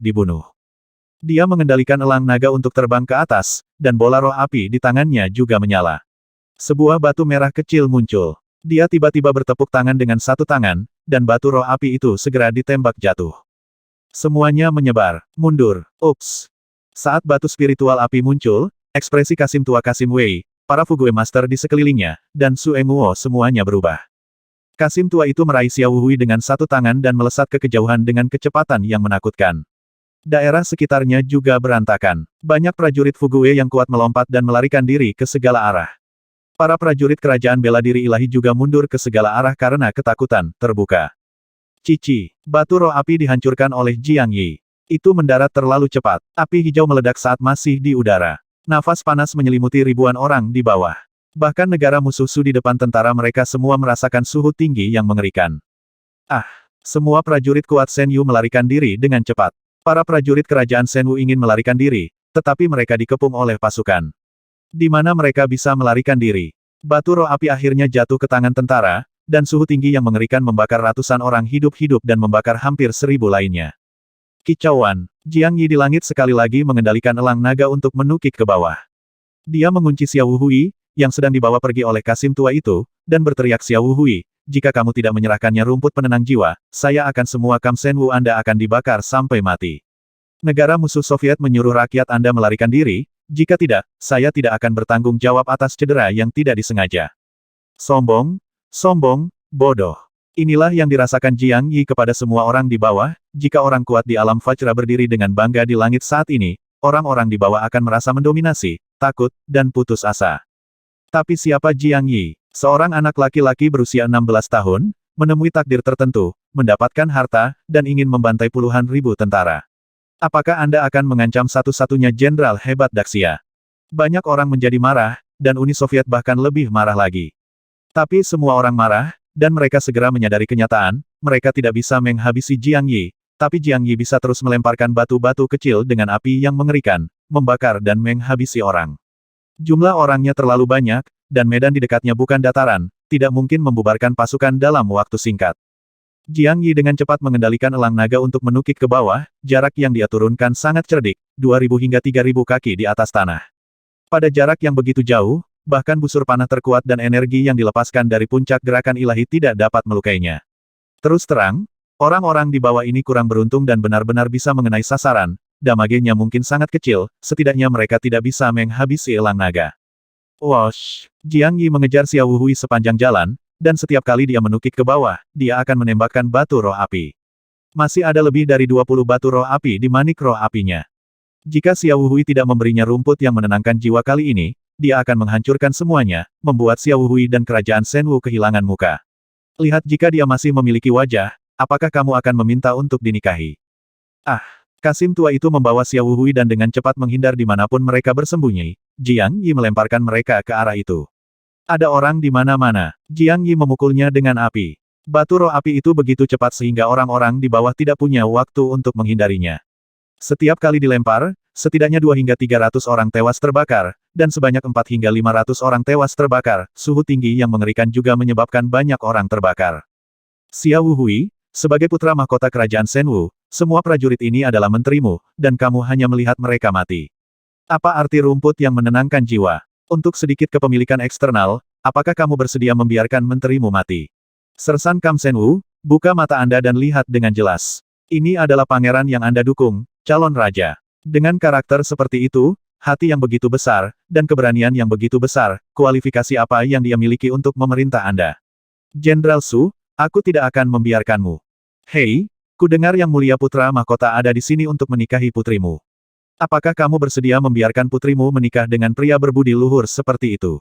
S1: Dia mengendalikan elang naga untuk terbang ke atas, dan bola roh api di tangannya juga menyala. Sebuah batu merah kecil muncul. Dia tiba-tiba bertepuk tangan dengan satu tangan, dan batu roh api itu segera ditembak jatuh. Semuanya menyebar, mundur, ups. Saat batu spiritual api muncul, ekspresi Kasim tua Kasim Wei, para Fugue Master di sekelilingnya, dan Su Enguo semuanya berubah. Kasim tua itu meraih Xiao Hui dengan satu tangan dan melesat ke kejauhan dengan kecepatan yang menakutkan. Daerah sekitarnya juga berantakan. Banyak prajurit Fugue yang kuat melompat dan melarikan diri ke segala arah. Para prajurit kerajaan bela diri ilahi juga mundur ke segala arah karena ketakutan terbuka. Cici, batu roh api dihancurkan oleh Jiang Yi. Itu mendarat terlalu cepat. Api hijau meledak saat masih di udara. Nafas panas menyelimuti ribuan orang di bawah. Bahkan negara musuh Su di depan tentara mereka semua merasakan suhu tinggi yang mengerikan. Ah! Semua prajurit kuat Shen Yu melarikan diri dengan cepat. Para prajurit kerajaan Shen Wu ingin melarikan diri, tetapi mereka dikepung oleh pasukan. Di mana mereka bisa melarikan diri? Batu roh api akhirnya jatuh ke tangan tentara, dan suhu tinggi yang mengerikan membakar ratusan orang hidup-hidup dan membakar hampir 1000 lainnya. Kicauan, Jiang Yi di langit sekali lagi mengendalikan elang naga untuk menukik ke bawah. Dia mengunci Xiao Hui, yang sedang dibawa pergi oleh Kasim tua itu, dan berteriak Xiao Hui, jika kamu tidak menyerahkannya rumput penenang jiwa, saya akan semua Kam Shen Wu Anda akan dibakar sampai mati. Negara musuh Soviet menyuruh rakyat Anda melarikan diri, jika tidak, saya tidak akan bertanggung jawab atas cedera yang tidak disengaja. Sombong, sombong, bodoh. Inilah yang dirasakan Jiang Yi kepada semua orang di bawah, jika orang kuat di alam Fajra berdiri dengan bangga di langit saat ini, orang-orang di bawah akan merasa mendominasi, takut, dan putus asa. Tapi siapa Jiang Yi? Seorang anak laki-laki berusia 16 tahun, menemui takdir tertentu, mendapatkan harta, dan ingin membantai puluhan ribu tentara. Apakah Anda akan mengancam satu-satunya jenderal hebat Daxia? Banyak orang menjadi marah, dan Uni Soviet bahkan lebih marah lagi. Tapi semua orang marah, dan mereka segera menyadari kenyataan, mereka tidak bisa menghabisi Jiang Yi, tapi Jiang Yi bisa terus melemparkan batu-batu kecil dengan api yang mengerikan, membakar dan menghabisi orang. Jumlah orangnya terlalu banyak, dan medan di dekatnya bukan dataran, tidak mungkin membubarkan pasukan dalam waktu singkat. Jiang Yi dengan cepat mengendalikan elang naga untuk menukik ke bawah, jarak yang dia turunkan sangat cerdik, 2000 hingga 3000 kaki di atas tanah. Pada jarak yang begitu jauh, bahkan busur panah terkuat dan energi yang dilepaskan dari puncak gerakan ilahi tidak dapat melukainya. Terus terang, orang-orang di bawah ini kurang beruntung dan benar-benar bisa mengenai sasaran, damagenya mungkin sangat kecil, setidaknya mereka tidak bisa menghabisi elang naga. Wosh! Jiang Yi mengejar Xiao Hui sepanjang jalan, dan setiap kali dia menukik ke bawah, dia akan menembakkan batu roh api. Masih ada lebih dari 20 batu roh api di manik roh apinya. Jika Xiao Hui tidak memberinya rumput yang menenangkan jiwa kali ini, dia akan menghancurkan semuanya, membuat Xiao Hui dan kerajaan Shen Wu kehilangan muka. Lihat jika dia masih memiliki wajah, apakah kamu akan meminta untuk dinikahi? Ah! Kasim tua itu membawa Xiao Hui dan dengan cepat menghindar dimanapun mereka bersembunyi. Jiang Yi melemparkan mereka ke arah itu. Ada orang di mana-mana. Jiang Yi memukulnya dengan api. Batu roh api itu begitu cepat sehingga orang-orang di bawah tidak punya waktu untuk menghindarinya. Setiap kali dilempar, setidaknya 2 hingga 300 orang tewas terbakar, dan sebanyak 4 hingga 500 orang tewas terbakar. Suhu tinggi yang mengerikan juga menyebabkan banyak orang terbakar. Xiao Hui, sebagai putra mahkota kerajaan Shen Wu, semua prajurit ini adalah menterimu, dan kamu hanya melihat mereka mati. Apa arti rumput yang menenangkan jiwa? Untuk sedikit kepemilikan eksternal, apakah kamu bersedia membiarkan menterimu mati? Sersan Kam Shen Wu, buka mata Anda dan lihat dengan jelas. Ini adalah pangeran yang Anda dukung, calon raja. Dengan karakter seperti itu, hati yang begitu besar, dan keberanian yang begitu besar, kualifikasi apa yang dia miliki untuk memerintah Anda? Jenderal Su, aku tidak akan membiarkanmu. Hei, ku dengar yang mulia putra mahkota ada di sini untuk menikahi putrimu. Apakah kamu bersedia membiarkan putrimu menikah dengan pria berbudi luhur seperti itu?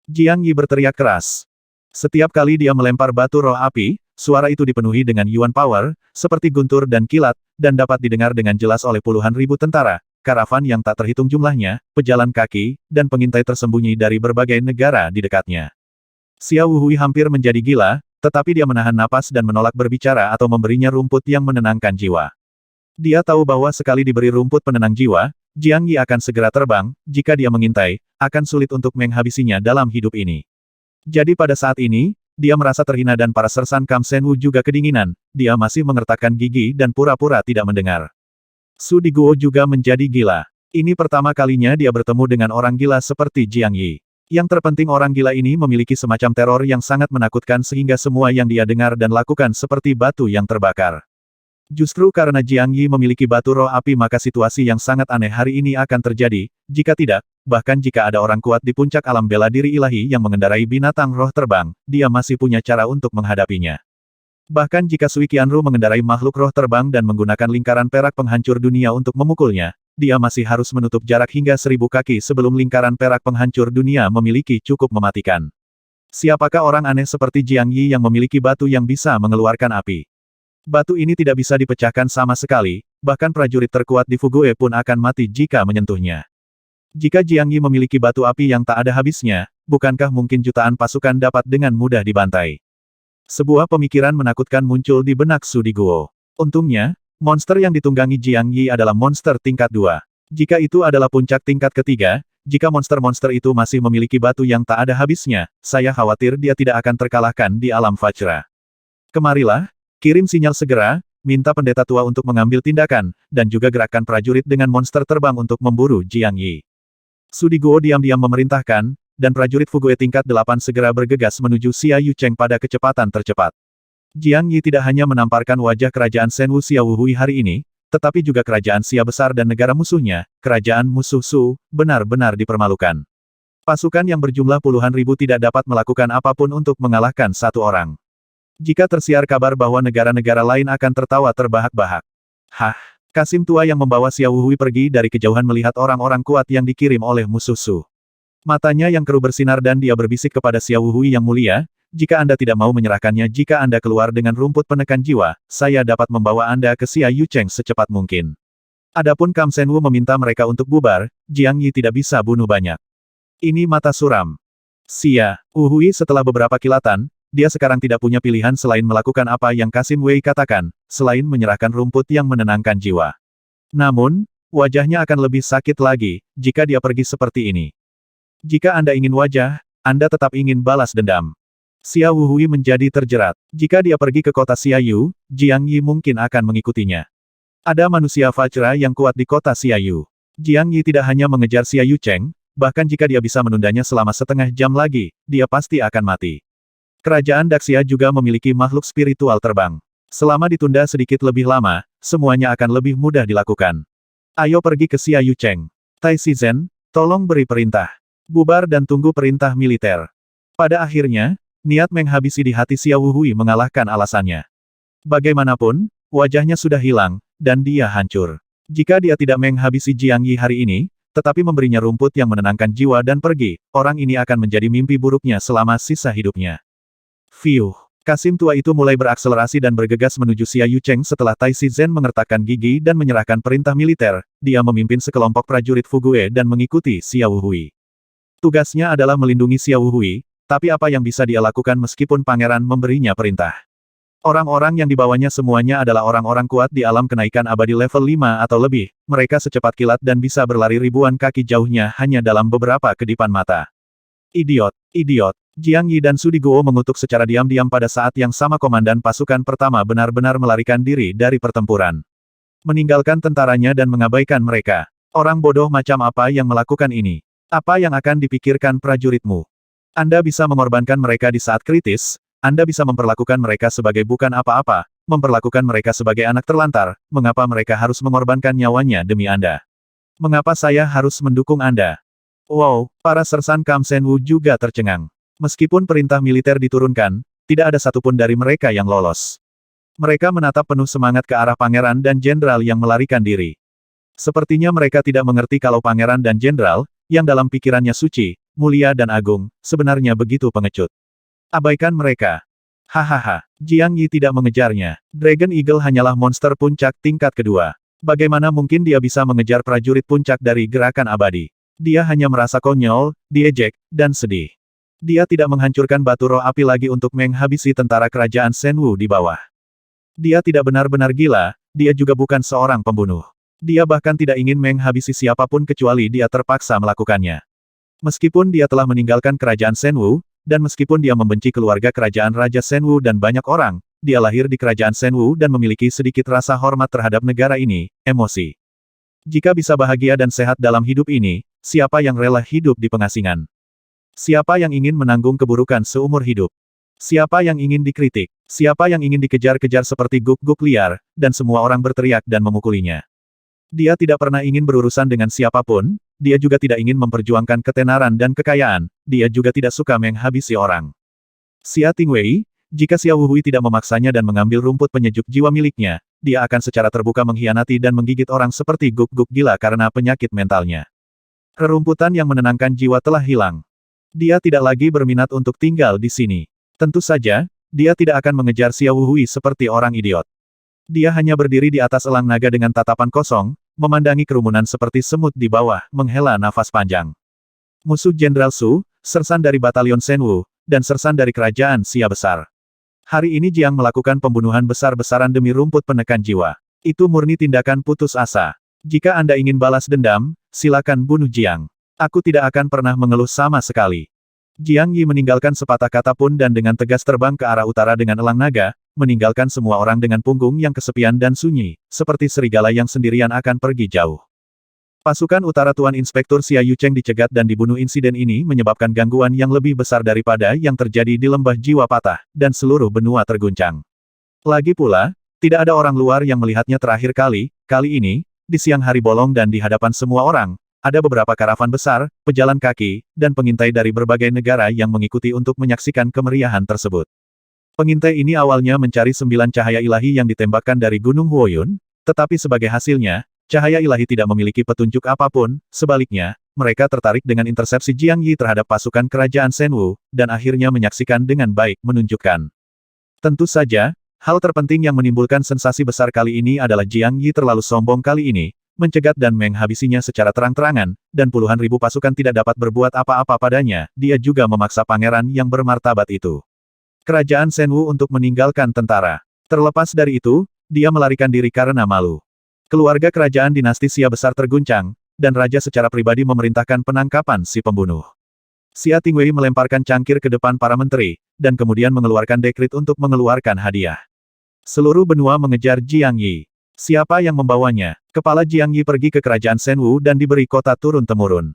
S1: Jiang Yi berteriak keras. Setiap kali dia melempar batu roh api, suara itu dipenuhi dengan yuan power, seperti guntur dan kilat, dan dapat didengar dengan jelas oleh puluhan ribu tentara, karavan yang tak terhitung jumlahnya, pejalan kaki, dan pengintai tersembunyi dari berbagai negara di dekatnya. Xiao Hui hampir menjadi gila, tetapi dia menahan napas dan menolak berbicara atau memberinya rumput yang menenangkan jiwa. Dia tahu bahwa sekali diberi rumput penenang jiwa, Jiang Yi akan segera terbang, jika dia mengintai, akan sulit untuk menghabisinya dalam hidup ini. Jadi pada saat ini, dia merasa terhina dan para sersan Kam Shen Wu juga kedinginan, dia masih mengertakkan gigi dan pura-pura tidak mendengar. Su Diguo juga menjadi gila. Ini pertama kalinya dia bertemu dengan orang gila seperti Jiang Yi. Yang terpenting orang gila ini memiliki semacam teror yang sangat menakutkan sehingga semua yang dia dengar dan lakukan seperti batu yang terbakar. Justru karena Jiang Yi memiliki batu roh api maka situasi yang sangat aneh hari ini akan terjadi, jika tidak, bahkan jika ada orang kuat di puncak alam bela diri ilahi yang mengendarai binatang roh terbang, dia masih punya cara untuk menghadapinya. Bahkan jika Sui Qianru mengendarai makhluk roh terbang dan menggunakan lingkaran perak penghancur dunia untuk memukulnya, dia masih harus menutup jarak hingga 1000 kaki sebelum lingkaran perak penghancur dunia memiliki cukup mematikan. Siapakah orang aneh seperti Jiang Yi yang memiliki batu yang bisa mengeluarkan api? Batu ini tidak bisa dipecahkan sama sekali, bahkan prajurit terkuat di Fugue pun akan mati jika menyentuhnya. Jika Jiang Yi memiliki batu api yang tak ada habisnya, bukankah mungkin jutaan pasukan dapat dengan mudah dibantai? Sebuah pemikiran menakutkan muncul di benak Su Diguo. Untungnya, monster yang ditunggangi Jiang Yi adalah monster tingkat 2. Jika itu adalah puncak tingkat ketiga, jika monster-monster itu masih memiliki batu yang tak ada habisnya, saya khawatir dia tidak akan terkalahkan di alam Vajra. Kemarilah, kirim sinyal segera, minta pendeta tua untuk mengambil tindakan, dan juga gerakkan prajurit dengan monster terbang untuk memburu Jiang Yi. Su Diguo diam-diam memerintahkan, dan prajurit Fugue tingkat 8 segera bergegas menuju Xia Yucheng pada kecepatan tercepat. Jiang Yi tidak hanya menamparkan wajah kerajaan Shenwu Xia Wuhui hari ini, tetapi juga kerajaan Xia besar dan negara musuhnya, kerajaan musuh Su, benar-benar dipermalukan. Pasukan yang berjumlah puluhan ribu tidak dapat melakukan apapun untuk mengalahkan satu orang. Jika tersiar kabar bahwa negara-negara lain akan tertawa terbahak-bahak. Hah, Kasim tua yang membawa Xia Wuhui pergi dari kejauhan melihat orang-orang kuat yang dikirim oleh musuh Su. Matanya yang keruh bersinar dan dia berbisik kepada Xia Wuhui yang mulia, jika Anda tidak mau menyerahkannya jika Anda keluar dengan rumput penekan jiwa, saya dapat membawa Anda ke Xia Yucheng secepat mungkin. Adapun Kam Shenwu meminta mereka untuk bubar, Jiang Yi tidak bisa bunuh banyak. Ini mata suram. Xia Wuhui setelah beberapa kilatan, dia sekarang tidak punya pilihan selain melakukan apa yang Kasim Wei katakan, selain menyerahkan rumput yang menenangkan jiwa. Namun, wajahnya akan lebih sakit lagi, jika dia pergi seperti ini. Jika Anda ingin wajah, Anda tetap ingin balas dendam. Xia Wuhui menjadi terjerat. Jika dia pergi ke kota Xiaoyu, Jiang Yi mungkin akan mengikutinya. Ada manusia Vajra yang kuat di kota Xiaoyu. Jiang Yi tidak hanya mengejar Xia Yucheng, bahkan jika dia bisa menundanya selama setengah jam lagi, dia pasti akan mati. Kerajaan Daxia juga memiliki makhluk spiritual terbang. Selama ditunda sedikit lebih lama, semuanya akan lebih mudah dilakukan. Ayo pergi ke Xia Yucheng. Tai Shizhen, tolong beri perintah. Bubar dan tunggu perintah militer. Pada akhirnya, niat menghabisi di hati Xia Wuhui mengalahkan alasannya. Bagaimanapun, wajahnya sudah hilang, dan dia hancur. Jika dia tidak menghabisi Jiang Yi hari ini, tetapi memberinya rumput yang menenangkan jiwa dan pergi, orang ini akan menjadi mimpi buruknya selama sisa hidupnya. Fiuh. Kasim tua itu mulai berakselerasi dan bergegas menuju Xia Yucheng setelah Tai Shizhen mengertakkan gigi dan menyerahkan perintah militer, dia memimpin sekelompok prajurit Fugue dan mengikuti Xia Wuhui. Tugasnya adalah melindungi Xia Wuhui, tapi apa yang bisa dia lakukan meskipun pangeran memberinya perintah? Orang-orang yang dibawanya semuanya adalah orang-orang kuat di alam kenaikan abadi level 5 atau lebih, mereka secepat kilat dan bisa berlari ribuan kaki jauhnya hanya dalam beberapa kedipan mata. Idiot, idiot. Jiang Yi dan Su Diguo mengutuk secara diam-diam pada saat yang sama komandan pasukan pertama benar-benar melarikan diri dari pertempuran. Meninggalkan tentaranya dan mengabaikan mereka. Orang bodoh macam apa yang melakukan ini? Apa yang akan dipikirkan prajuritmu? Anda bisa mengorbankan mereka di saat kritis, Anda bisa memperlakukan mereka sebagai bukan apa-apa, memperlakukan mereka sebagai anak terlantar, mengapa mereka harus mengorbankan nyawanya demi Anda? Mengapa saya harus mendukung Anda? Wow, para sersan Kam Shenwu juga tercengang. Meskipun perintah militer diturunkan, tidak ada satupun dari mereka yang lolos. Mereka menatap penuh semangat ke arah pangeran dan jenderal yang melarikan diri. Sepertinya mereka tidak mengerti kalau pangeran dan jenderal, yang dalam pikirannya suci, mulia dan agung, sebenarnya begitu pengecut. Abaikan mereka. Hahaha, Jiang Yi tidak mengejarnya. Dragon Eagle hanyalah monster puncak tingkat kedua. Bagaimana mungkin dia bisa mengejar prajurit puncak dari gerakan abadi? Dia hanya merasa konyol, diejek, dan sedih. Dia tidak menghancurkan batu roh api lagi untuk menghabisi tentara kerajaan Shenwu di bawah. Dia tidak benar-benar gila, dia juga bukan seorang pembunuh. Dia bahkan tidak ingin menghabisi siapapun kecuali dia terpaksa melakukannya. Meskipun dia telah meninggalkan kerajaan Shenwu, dan meskipun dia membenci keluarga kerajaan Raja Shenwu dan banyak orang, dia lahir di kerajaan Shenwu dan memiliki sedikit rasa hormat terhadap negara ini, emosi. Jika bisa bahagia dan sehat dalam hidup ini, siapa yang rela hidup di pengasingan? Siapa yang ingin menanggung keburukan seumur hidup? Siapa yang ingin dikritik? Siapa yang ingin dikejar-kejar seperti guk-guk liar, dan semua orang berteriak dan memukulinya? Dia tidak pernah ingin berurusan dengan siapapun, dia juga tidak ingin memperjuangkan ketenaran dan kekayaan, dia juga tidak suka menghabisi orang. Xia Tingwei, jika Xia Wuhui tidak memaksanya dan mengambil rumput penyejuk jiwa miliknya, dia akan secara terbuka mengkhianati dan menggigit orang seperti guk-guk gila karena penyakit mentalnya. Rerumputan yang menenangkan jiwa telah hilang. Dia tidak lagi berminat untuk tinggal di sini. Tentu saja, dia tidak akan mengejar Xia Wuhui seperti orang idiot. Dia hanya berdiri di atas elang naga dengan tatapan kosong, memandangi kerumunan seperti semut di bawah, menghela nafas panjang. Musuh Jenderal Su, sersan dari Batalion Shenwu, dan sersan dari Kerajaan Xia Besar. Hari ini Jiang melakukan pembunuhan besar-besaran demi rumput penekan jiwa. Itu murni tindakan putus asa. Jika Anda ingin balas dendam, silakan bunuh Jiang. Aku tidak akan pernah mengeluh sama sekali. Jiang Yi meninggalkan sepatah kata pun dan dengan tegas terbang ke arah utara dengan elang naga, meninggalkan semua orang dengan punggung yang kesepian dan sunyi, seperti serigala yang sendirian akan pergi jauh. Pasukan utara Tuan Inspektur Xia Yucheng dicegat dan dibunuh. Insiden ini menyebabkan gangguan yang lebih besar daripada yang terjadi di lembah jiwa patah, dan seluruh benua terguncang. Lagi pula, tidak ada orang luar yang melihatnya terakhir kali ini, di siang hari bolong dan di hadapan semua orang, ada beberapa karavan besar, pejalan kaki, dan pengintai dari berbagai negara yang mengikuti untuk menyaksikan kemeriahan tersebut. Pengintai ini awalnya mencari 9 cahaya ilahi yang ditembakkan dari Gunung Huoyun, tetapi sebagai hasilnya, cahaya ilahi tidak memiliki petunjuk apapun, sebaliknya, mereka tertarik dengan intersepsi Jiang Yi terhadap pasukan kerajaan Shenwu, dan akhirnya menyaksikan dengan baik menunjukkan. Tentu saja, hal terpenting yang menimbulkan sensasi besar kali ini adalah Jiang Yi terlalu sombong kali ini, mencegat dan menghabisinya secara terang-terangan, dan puluhan ribu pasukan tidak dapat berbuat apa-apa padanya, dia juga memaksa pangeran yang bermartabat itu. Kerajaan Shenwu untuk meninggalkan tentara. Terlepas dari itu, dia melarikan diri karena malu. Keluarga kerajaan dinasti Xia besar terguncang, dan raja secara pribadi memerintahkan penangkapan si pembunuh. Xia Tingwei melemparkan cangkir ke depan para menteri, dan kemudian mengeluarkan dekrit untuk mengeluarkan hadiah. Seluruh benua mengejar Jiang Yi. Siapa yang membawanya? Kepala Jiang Yi pergi ke kerajaan Shenwu dan diberi kota turun-temurun.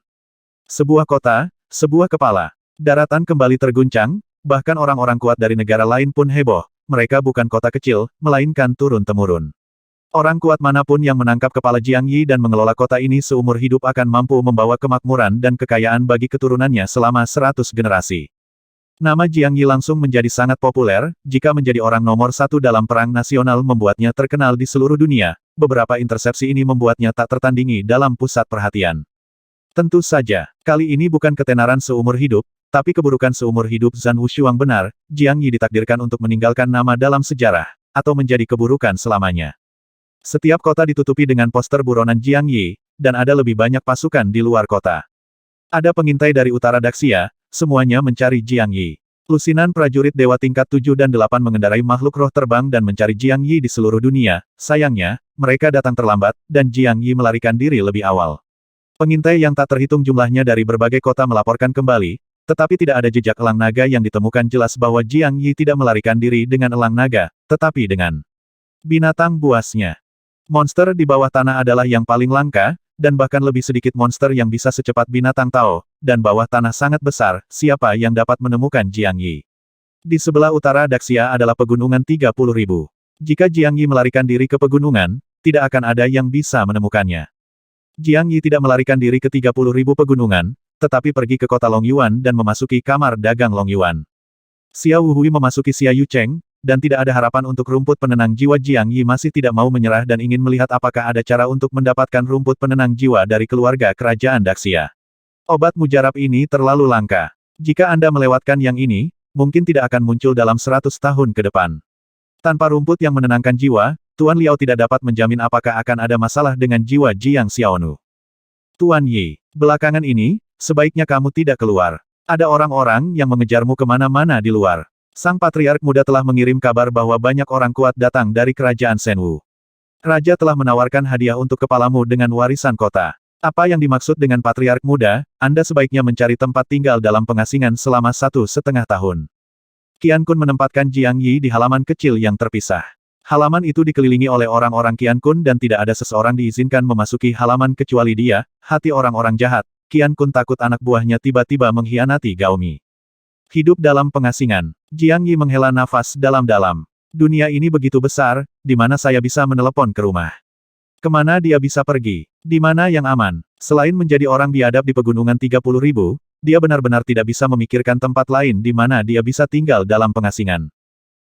S1: Sebuah kota, sebuah kepala. Daratan kembali terguncang, bahkan orang-orang kuat dari negara lain pun heboh. Mereka bukan kota kecil, melainkan turun-temurun. Orang kuat manapun yang menangkap kepala Jiang Yi dan mengelola kota ini seumur hidup akan mampu membawa kemakmuran dan kekayaan bagi keturunannya selama 100 generasi. Nama Jiang Yi langsung menjadi sangat populer, jika menjadi orang nomor 1 dalam perang nasional membuatnya terkenal di seluruh dunia, beberapa intersepsi ini membuatnya tak tertandingi dalam pusat perhatian. Tentu saja, kali ini bukan ketenaran seumur hidup, tapi keburukan seumur hidup Zhan Wushuang benar, Jiang Yi ditakdirkan untuk meninggalkan nama dalam sejarah, atau menjadi keburukan selamanya. Setiap kota ditutupi dengan poster buronan Jiang Yi, dan ada lebih banyak pasukan di luar kota. Ada pengintai dari utara Daxia, semuanya mencari Jiang Yi. Lusinan prajurit dewa tingkat 7 dan 8 mengendarai makhluk roh terbang dan mencari Jiang Yi di seluruh dunia, sayangnya, mereka datang terlambat, dan Jiang Yi melarikan diri lebih awal. Pengintai yang tak terhitung jumlahnya dari berbagai kota melaporkan kembali, tetapi tidak ada jejak elang naga yang ditemukan jelas bahwa Jiang Yi tidak melarikan diri dengan elang naga, tetapi dengan binatang buasnya. Monster di bawah tanah adalah yang paling langka, dan bahkan lebih sedikit monster yang bisa secepat binatang Tao, dan bawah tanah sangat besar, siapa yang dapat menemukan Jiang Yi? Di sebelah utara Daxia adalah pegunungan 30.000. Jika Jiang Yi melarikan diri ke pegunungan, tidak akan ada yang bisa menemukannya. Jiang Yi tidak melarikan diri ke 30.000 pegunungan, tetapi pergi ke kota Long Yuan dan memasuki kamar dagang Long Yuan. Xia Wuhui memasuki Xia Yucheng, dan tidak ada harapan untuk rumput penenang jiwa. Jiang Yi masih tidak mau menyerah dan ingin melihat apakah ada cara untuk mendapatkan rumput penenang jiwa dari keluarga kerajaan Daxia. Obat mujarab ini terlalu langka. Jika Anda melewatkan yang ini, mungkin tidak akan muncul dalam 100 tahun ke depan. Tanpa rumput yang menenangkan jiwa, Tuan Liao tidak dapat menjamin apakah akan ada masalah dengan jiwa Jiang Xiaonu. Tuan Yi, belakangan ini, sebaiknya kamu tidak keluar. Ada orang-orang yang mengejarmu kemana-mana di luar. Sang Patriark Muda telah mengirim kabar bahwa banyak orang kuat datang dari kerajaan Shenwu. Raja telah menawarkan hadiah untuk kepalamu dengan warisan kota. Apa yang dimaksud dengan Patriark Muda? Anda sebaiknya mencari tempat tinggal dalam pengasingan selama 1,5 tahun. Qian Kun menempatkan Jiang Yi di halaman kecil yang terpisah. Halaman itu dikelilingi oleh orang-orang Qian Kun dan tidak ada seseorang diizinkan memasuki halaman kecuali dia, hati orang-orang jahat, Qian Kun takut anak buahnya tiba-tiba mengkhianati Gaomi. Hidup dalam pengasingan. Jiang Yi menghela nafas dalam-dalam. Dunia ini begitu besar, di mana saya bisa menelepon ke rumah. Kemana dia bisa pergi? Di mana yang aman? Selain menjadi orang biadab di pegunungan 30.000, dia benar-benar tidak bisa memikirkan tempat lain di mana dia bisa tinggal dalam pengasingan.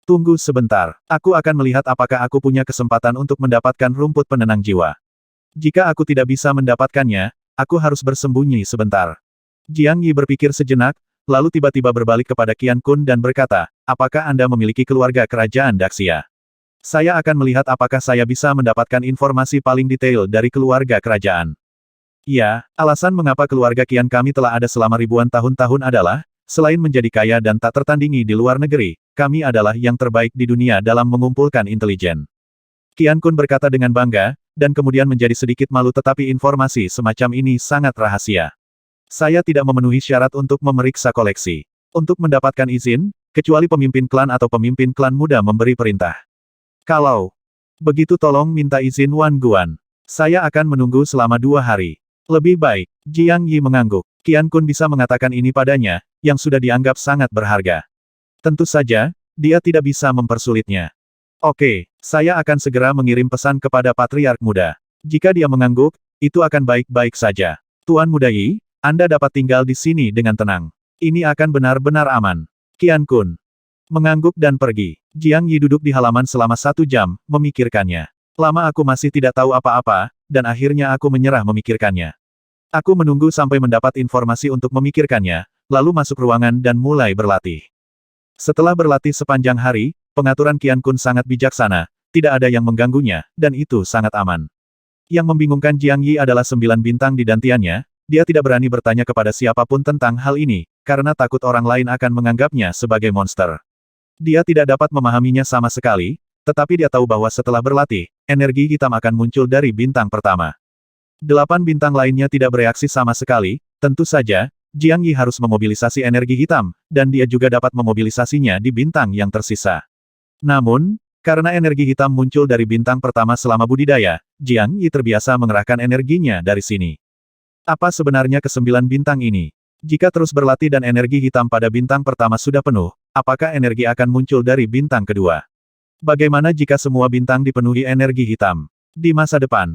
S1: Tunggu sebentar, aku akan melihat apakah aku punya kesempatan untuk mendapatkan rumput penenang jiwa. Jika aku tidak bisa mendapatkannya, aku harus bersembunyi sebentar. Jiang Yi berpikir sejenak, lalu tiba-tiba berbalik kepada Qian Kun dan berkata, apakah Anda memiliki keluarga kerajaan Daxia? Saya akan melihat apakah saya bisa mendapatkan informasi paling detail dari keluarga kerajaan. Ya, alasan mengapa keluarga Qian kami telah ada selama ribuan tahun-tahun adalah, selain menjadi kaya dan tak tertandingi di luar negeri, kami adalah yang terbaik di dunia dalam mengumpulkan intelijen. Qian Kun berkata dengan bangga, dan kemudian menjadi sedikit malu tetapi informasi semacam ini sangat rahasia. Saya tidak memenuhi syarat untuk memeriksa koleksi. Untuk mendapatkan izin, kecuali pemimpin klan atau pemimpin klan muda memberi perintah. Kalau begitu tolong minta izin Wan Guan. Saya akan menunggu selama 2 hari. Lebih baik, Jiang Yi mengangguk. Qian Kun bisa mengatakan ini padanya, yang sudah dianggap sangat berharga. Tentu saja, dia tidak bisa mempersulitnya. Oke, saya akan segera mengirim pesan kepada Patriark Muda. Jika dia mengangguk, itu akan baik-baik saja. Tuan Muda Yi, Anda dapat tinggal di sini dengan tenang. Ini akan benar-benar aman. Qian Kun mengangguk dan pergi. Jiang Yi duduk di halaman selama 1 jam, memikirkannya. Lama aku masih tidak tahu apa-apa, dan akhirnya aku menyerah memikirkannya. Aku menunggu sampai mendapat informasi untuk memikirkannya, lalu masuk ruangan dan mulai berlatih. Setelah berlatih sepanjang hari, pengaturan Qian Kun sangat bijaksana, tidak ada yang mengganggunya, dan itu sangat aman. Yang membingungkan Jiang Yi adalah 9 bintang di dantiannya, dia tidak berani bertanya kepada siapapun tentang hal ini, karena takut orang lain akan menganggapnya sebagai monster. Dia tidak dapat memahaminya sama sekali, tetapi dia tahu bahwa setelah berlatih, energi hitam akan muncul dari bintang pertama. 8 bintang lainnya tidak bereaksi sama sekali, tentu saja, Jiang Yi harus memobilisasi energi hitam, dan dia juga dapat memobilisasinya di bintang yang tersisa. Namun, karena energi hitam muncul dari bintang pertama selama budidaya, Jiang Yi terbiasa mengerahkan energinya dari sini. Apa sebenarnya ke-9 bintang ini? Jika terus berlatih dan energi hitam pada bintang pertama sudah penuh, apakah energi akan muncul dari bintang kedua? Bagaimana jika semua bintang dipenuhi energi hitam? Di masa depan,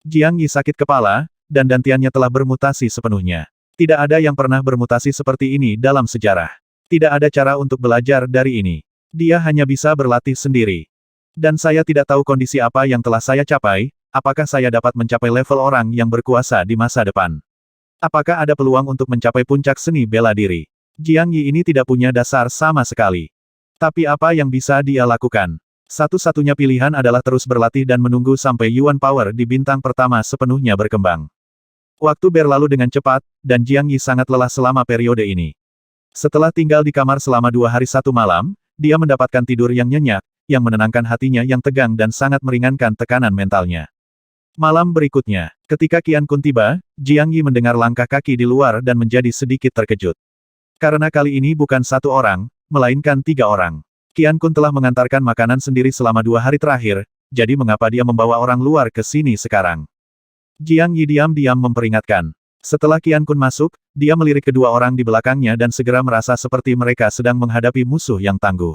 S1: Jiang Yi sakit kepala, dan dantiannya telah bermutasi sepenuhnya. Tidak ada yang pernah bermutasi seperti ini dalam sejarah. Tidak ada cara untuk belajar dari ini. Dia hanya bisa berlatih sendiri. Dan saya tidak tahu kondisi apa yang telah saya capai, apakah saya dapat mencapai level orang yang berkuasa di masa depan. Apakah ada peluang untuk mencapai puncak seni bela diri? Jiang Yi ini tidak punya dasar sama sekali. Tapi apa yang bisa dia lakukan? Satu-satunya pilihan adalah terus berlatih dan menunggu sampai Yuan Power di bintang pertama sepenuhnya berkembang. Waktu berlalu dengan cepat, dan Jiang Yi sangat lelah selama periode ini. Setelah tinggal di kamar selama 2 hari 1 malam, dia mendapatkan tidur yang nyenyak, yang menenangkan hatinya yang tegang dan sangat meringankan tekanan mentalnya. Malam berikutnya, ketika Qian Kun tiba, Jiang Yi mendengar langkah kaki di luar dan menjadi sedikit terkejut. Karena kali ini bukan 1 orang, melainkan 3 orang. Qian Kun telah mengantarkan makanan sendiri selama 2 hari terakhir, jadi mengapa dia membawa orang luar ke sini sekarang? Jiang Yi diam-diam memperingatkan. Setelah Qian Kun masuk, dia melirik kedua orang di belakangnya dan segera merasa seperti mereka sedang menghadapi musuh yang tangguh.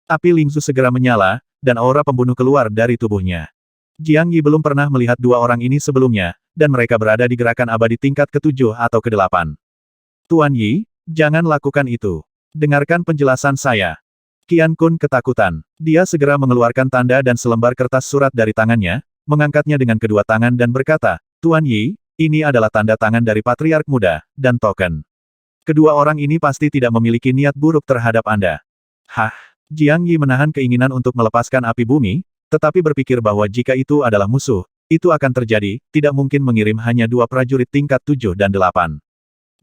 S1: Api Lingzu segera menyala, dan aura pembunuh keluar dari tubuhnya. Jiang Yi belum pernah melihat 2 orang ini sebelumnya, dan mereka berada di gerakan abadi tingkat ke-7 atau ke-8. Tuan Yi, jangan lakukan itu. Dengarkan penjelasan saya. Qian Kun ketakutan. Dia segera mengeluarkan tanda dan selembar kertas surat dari tangannya, mengangkatnya dengan kedua tangan dan berkata, Tuan Yi, ini adalah tanda tangan dari Patriark Muda, dan token. Kedua orang ini pasti tidak memiliki niat buruk terhadap Anda. Hah? Jiang Yi menahan keinginan untuk melepaskan api bumi, tetapi berpikir bahwa jika itu adalah musuh, itu akan terjadi, tidak mungkin mengirim hanya 2 prajurit tingkat 7 dan 8.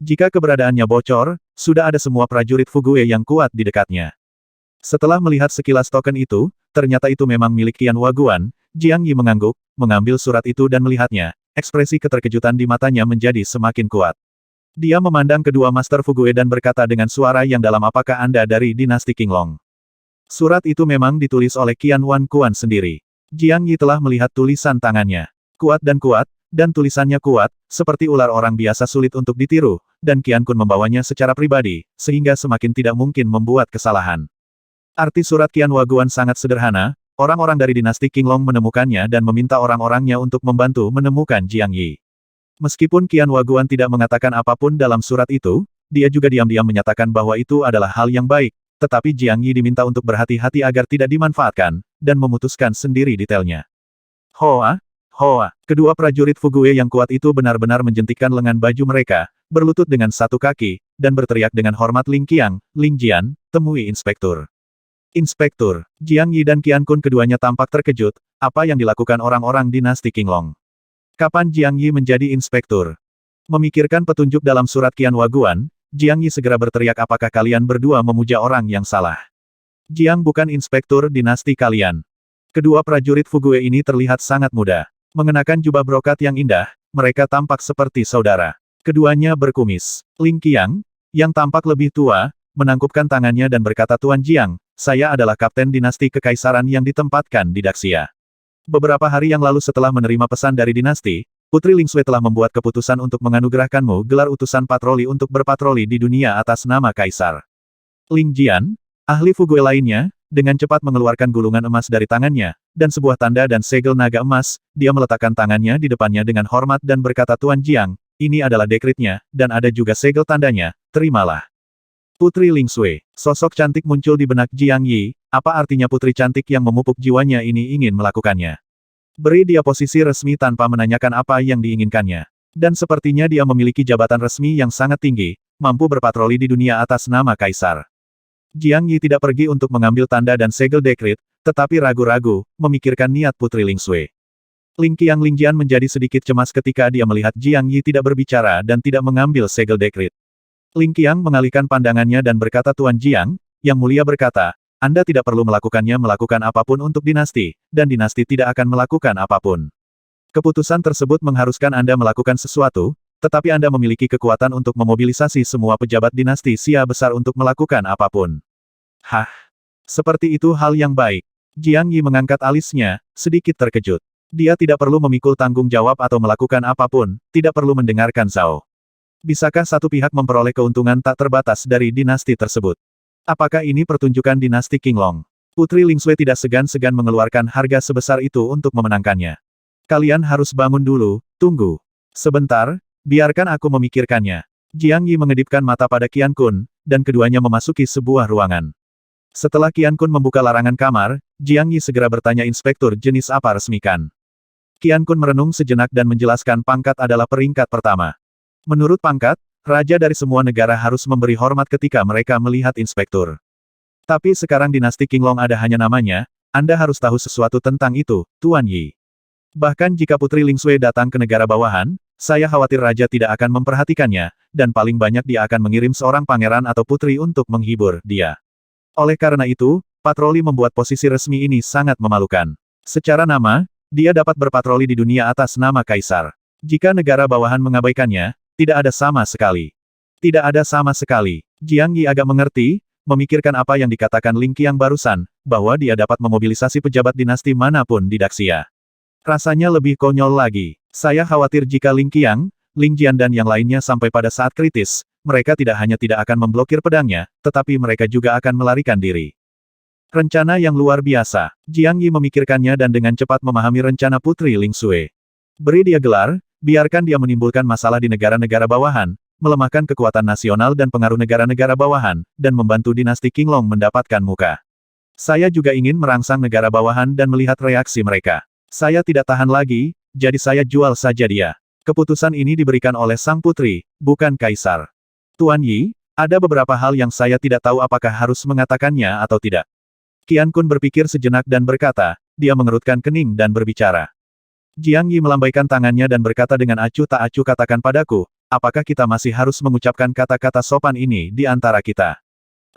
S1: Jika keberadaannya bocor, sudah ada semua prajurit Fugue yang kuat di dekatnya. Setelah melihat sekilas token itu, ternyata itu memang milik Qian Waguan, Jiang Yi mengangguk, mengambil surat itu dan melihatnya, ekspresi keterkejutan di matanya menjadi semakin kuat. Dia memandang kedua Master Fugue dan berkata dengan suara yang dalam, apakah Anda dari dinasti Qinglong? Surat itu memang ditulis oleh Qian Wan Kuan sendiri. Jiang Yi telah melihat tulisan tangannya. Kuat dan kuat, dan tulisannya kuat, seperti ular orang biasa sulit untuk ditiru, dan Qian Kun membawanya secara pribadi, sehingga semakin tidak mungkin membuat kesalahan. Arti surat Qian Waguan sangat sederhana, orang-orang dari dinasti Qinglong menemukannya dan meminta orang-orangnya untuk membantu menemukan Jiang Yi. Meskipun Qian Waguan tidak mengatakan apapun dalam surat itu, dia juga diam-diam menyatakan bahwa itu adalah hal yang baik, tetapi Jiang Yi diminta untuk berhati-hati agar tidak dimanfaatkan, dan memutuskan sendiri detailnya. Hoa! Hoa! Kedua prajurit Fugue yang kuat itu benar-benar menjentikkan lengan baju mereka, berlutut dengan satu kaki, dan berteriak dengan hormat Ling Qiang, Ling Jian, temui inspektur. Inspektur, Jiang Yi dan Qian Kun keduanya tampak terkejut, apa yang dilakukan orang-orang dinasti Qinglong. Kapan Jiang Yi menjadi inspektur? Memikirkan petunjuk dalam surat Qian Waguan, Jiang Yi segera berteriak apakah kalian berdua memuja orang yang salah. Jiang bukan inspektur dinasti kalian. Kedua prajurit Fugue ini terlihat sangat muda. Mengenakan jubah brokat yang indah, mereka tampak seperti saudara. Keduanya berkumis. Ling Qiang, yang tampak lebih tua, menangkupkan tangannya dan berkata Tuan Jiang, saya adalah kapten dinasti kekaisaran yang ditempatkan di Daxia. Beberapa hari yang lalu setelah menerima pesan dari dinasti, Putri Lingsui telah membuat keputusan untuk menganugerahkanmu gelar utusan patroli untuk berpatroli di dunia atas nama Kaisar. Ling Jian, ahli Fugue lainnya, dengan cepat mengeluarkan gulungan emas dari tangannya, dan sebuah tanda dan segel naga emas, dia meletakkan tangannya di depannya dengan hormat dan berkata Tuan Jiang, ini adalah dekretnya, dan ada juga segel tandanya, terimalah. Putri Lingsui, sosok cantik muncul di benak Jiang Yi, apa artinya putri cantik yang memupuk jiwanya ini ingin melakukannya? Beri dia posisi resmi tanpa menanyakan apa yang diinginkannya. Dan sepertinya dia memiliki jabatan resmi yang sangat tinggi, mampu berpatroli di dunia atas nama Kaisar. Jiang Yi tidak pergi untuk mengambil tanda dan segel dekret, tetapi ragu-ragu, memikirkan niat Putri Lingsui. Ling Qiang Ling Jian menjadi sedikit cemas ketika dia melihat Jiang Yi tidak berbicara dan tidak mengambil segel dekret. Ling Qiang mengalihkan pandangannya dan berkata Tuan Jiang, Yang Mulia berkata, Anda tidak perlu melakukan apapun untuk dinasti, dan dinasti tidak akan melakukan apapun. Keputusan tersebut mengharuskan Anda melakukan sesuatu, tetapi Anda memiliki kekuatan untuk memobilisasi semua pejabat dinasti Xia besar untuk melakukan apapun. Hah? Seperti itu hal yang baik. Jiang Yi mengangkat alisnya, sedikit terkejut. Dia tidak perlu memikul tanggung jawab atau melakukan apapun, tidak perlu mendengarkan Zhao. Bisakah satu pihak memperoleh keuntungan tak terbatas dari dinasti tersebut? Apakah ini pertunjukan dinasti Qinglong? Putri Lingsui tidak segan-segan mengeluarkan harga sebesar itu untuk memenangkannya. Kalian harus bangun dulu, tunggu. Sebentar, biarkan aku memikirkannya. Jiang Yi mengedipkan mata pada Qian Kun, dan keduanya memasuki sebuah ruangan. Setelah Qian Kun membuka larangan kamar, Jiang Yi segera bertanya inspektur jenis apa resmikan. Qian Kun merenung sejenak dan menjelaskan pangkat adalah peringkat pertama. Menurut pangkat, raja dari semua negara harus memberi hormat ketika mereka melihat inspektur. Tapi sekarang dinasti Qinglong ada hanya namanya, Anda harus tahu sesuatu tentang itu, Tuan Yi. Bahkan jika Putri Lingsui datang ke negara bawahan, saya khawatir raja tidak akan memperhatikannya, dan paling banyak dia akan mengirim seorang pangeran atau putri untuk menghibur dia. Oleh karena itu, patroli membuat posisi resmi ini sangat memalukan. Secara nama, dia dapat berpatroli di dunia atas nama Kaisar. Jika negara bawahan mengabaikannya, tidak ada sama sekali. Tidak ada sama sekali. Jiang Yi agak mengerti, memikirkan apa yang dikatakan Ling Qiang barusan, bahwa dia dapat memobilisasi pejabat dinasti manapun di Daxia. Rasanya lebih konyol lagi. Saya khawatir jika Ling Qiang, Ling Jian dan yang lainnya sampai pada saat kritis, mereka tidak hanya tidak akan memblokir pedangnya, tetapi mereka juga akan melarikan diri. Rencana yang luar biasa. Jiang Yi memikirkannya dan dengan cepat memahami rencana Putri Lingsui. Beri dia gelar, biarkan dia menimbulkan masalah di negara-negara bawahan, melemahkan kekuatan nasional dan pengaruh negara-negara bawahan, dan membantu dinasti Qinglong mendapatkan muka. Saya juga ingin merangsang negara bawahan dan melihat reaksi mereka. Saya tidak tahan lagi, jadi saya jual saja dia. Keputusan ini diberikan oleh sang putri, bukan kaisar. Tuan Yi, ada beberapa hal yang saya tidak tahu apakah harus mengatakannya atau tidak. Qian Kun berpikir sejenak dan berkata, dia mengerutkan kening dan berbicara. Jiang Yi melambaikan tangannya dan berkata dengan acuh tak acuh katakan padaku, apakah kita masih harus mengucapkan kata-kata sopan ini di antara kita?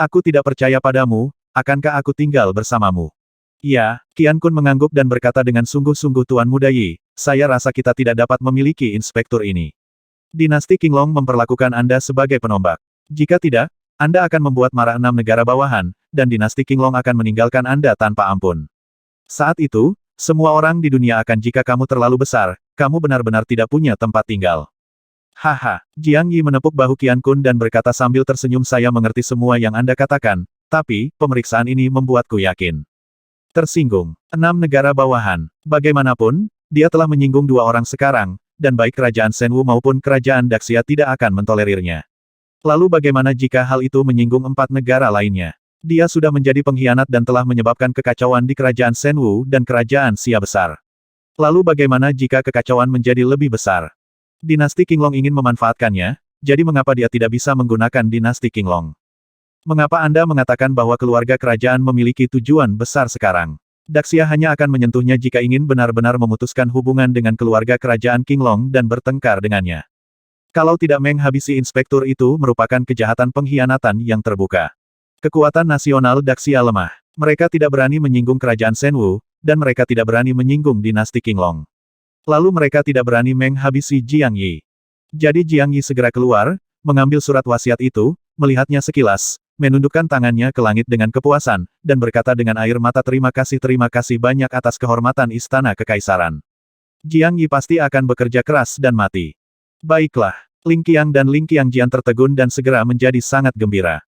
S1: Aku tidak percaya padamu, akankah aku tinggal bersamamu? Ya, Qian Kun mengangguk dan berkata dengan sungguh-sungguh Tuan Muda Yi, saya rasa kita tidak dapat memiliki inspektur ini. Dinasti Qinglong memperlakukan Anda sebagai penombak. Jika tidak, Anda akan membuat marah 6 negara bawahan, dan dinasti Qinglong akan meninggalkan Anda tanpa ampun. Saat itu, semua orang di dunia akan jika kamu terlalu besar, kamu benar-benar tidak punya tempat tinggal. Haha, Jiang Yi menepuk bahu Qian Kun dan berkata sambil tersenyum, saya mengerti semua yang Anda katakan, tapi, pemeriksaan ini membuatku yakin. Tersinggung. 6 negara bawahan. Bagaimanapun, dia telah menyinggung 2 orang sekarang, dan baik kerajaan Shenwu maupun kerajaan Daxia tidak akan mentolerirnya. Lalu bagaimana jika hal itu menyinggung 4 negara lainnya? Dia sudah menjadi pengkhianat dan telah menyebabkan kekacauan di kerajaan Shenwu dan kerajaan Xia besar. Lalu bagaimana jika kekacauan menjadi lebih besar? Dinasti Qinglong ingin memanfaatkannya, jadi mengapa dia tidak bisa menggunakan dinasti Qinglong? Mengapa Anda mengatakan bahwa keluarga kerajaan memiliki tujuan besar sekarang? Daxia hanya akan menyentuhnya jika ingin benar-benar memutuskan hubungan dengan keluarga kerajaan Qinglong dan bertengkar dengannya. Kalau tidak menghabisi inspektur itu merupakan kejahatan pengkhianatan yang terbuka. Kekuatan nasional Daxia lemah. Mereka tidak berani menyinggung kerajaan Shenwu, dan mereka tidak berani menyinggung dinasti Qinglong. Lalu mereka tidak berani menghabisi Jiang Yi. Jadi Jiang Yi segera keluar, mengambil surat wasiat itu, melihatnya sekilas, menundukkan tangannya ke langit dengan kepuasan, dan berkata dengan air mata, terima kasih banyak atas kehormatan Istana Kekaisaran. Jiang Yi pasti akan bekerja keras dan mati. Baiklah, Ling Qiang dan Ling Qiangjian tertegun dan segera menjadi sangat gembira.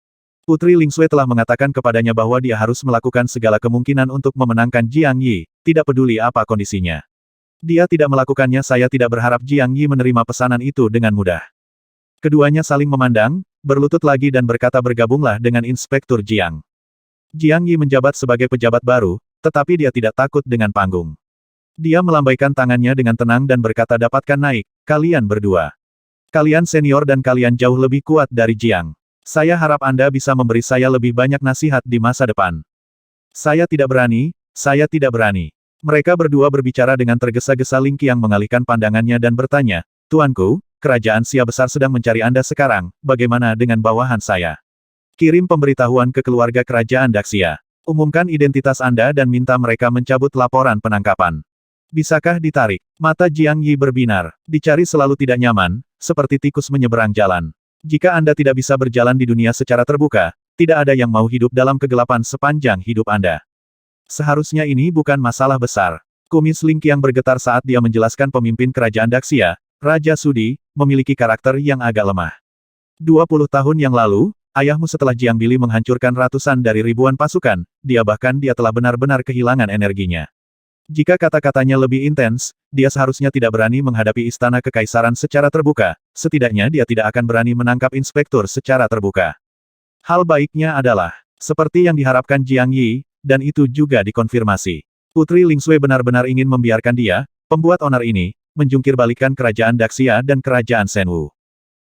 S1: Putri Ling Sui telah mengatakan kepadanya bahwa dia harus melakukan segala kemungkinan untuk memenangkan Jiang Yi, tidak peduli apa kondisinya. Dia tidak melakukannya, saya tidak berharap Jiang Yi menerima pesanan itu dengan mudah. Keduanya saling memandang, berlutut lagi dan berkata bergabunglah dengan Inspektur Jiang. Jiang Yi menjabat sebagai pejabat baru, tetapi dia tidak takut dengan panggung. Dia melambaikan tangannya dengan tenang dan berkata dapatkan naik, kalian berdua. Kalian senior dan kalian jauh lebih kuat dari Jiang. Saya harap Anda bisa memberi saya lebih banyak nasihat di masa depan. Saya tidak berani, saya tidak berani. Mereka berdua berbicara dengan tergesa-gesa. Ling Qiang mengalihkan pandangannya dan bertanya, Tuanku, kerajaan Xia besar sedang mencari Anda sekarang, bagaimana dengan bawahan saya? Kirim pemberitahuan ke keluarga kerajaan Daxia. Umumkan identitas Anda dan minta mereka mencabut laporan penangkapan. Bisakah ditarik? Mata Jiang Yi berbinar. Dicari selalu tidak nyaman, seperti tikus menyeberang jalan. Jika Anda tidak bisa berjalan di dunia secara terbuka, tidak ada yang mau hidup dalam kegelapan sepanjang hidup Anda. Seharusnya ini bukan masalah besar. Kumis Ling Qiang bergetar saat dia menjelaskan pemimpin kerajaan Daxia, Raja Sudi, memiliki karakter yang agak lemah. 20 tahun yang lalu, ayahmu setelah Jiang Bili menghancurkan ratusan dari ribuan pasukan, dia telah benar-benar kehilangan energinya. Jika kata-katanya lebih intens, dia seharusnya tidak berani menghadapi Istana Kekaisaran secara terbuka, setidaknya dia tidak akan berani menangkap inspektur secara terbuka. Hal baiknya adalah, seperti yang diharapkan Jiang Yi, dan itu juga dikonfirmasi. Putri Ling Sui benar-benar ingin membiarkan dia, pembuat onar ini, menjungkir balikan kerajaan Daxia dan kerajaan Shenwu.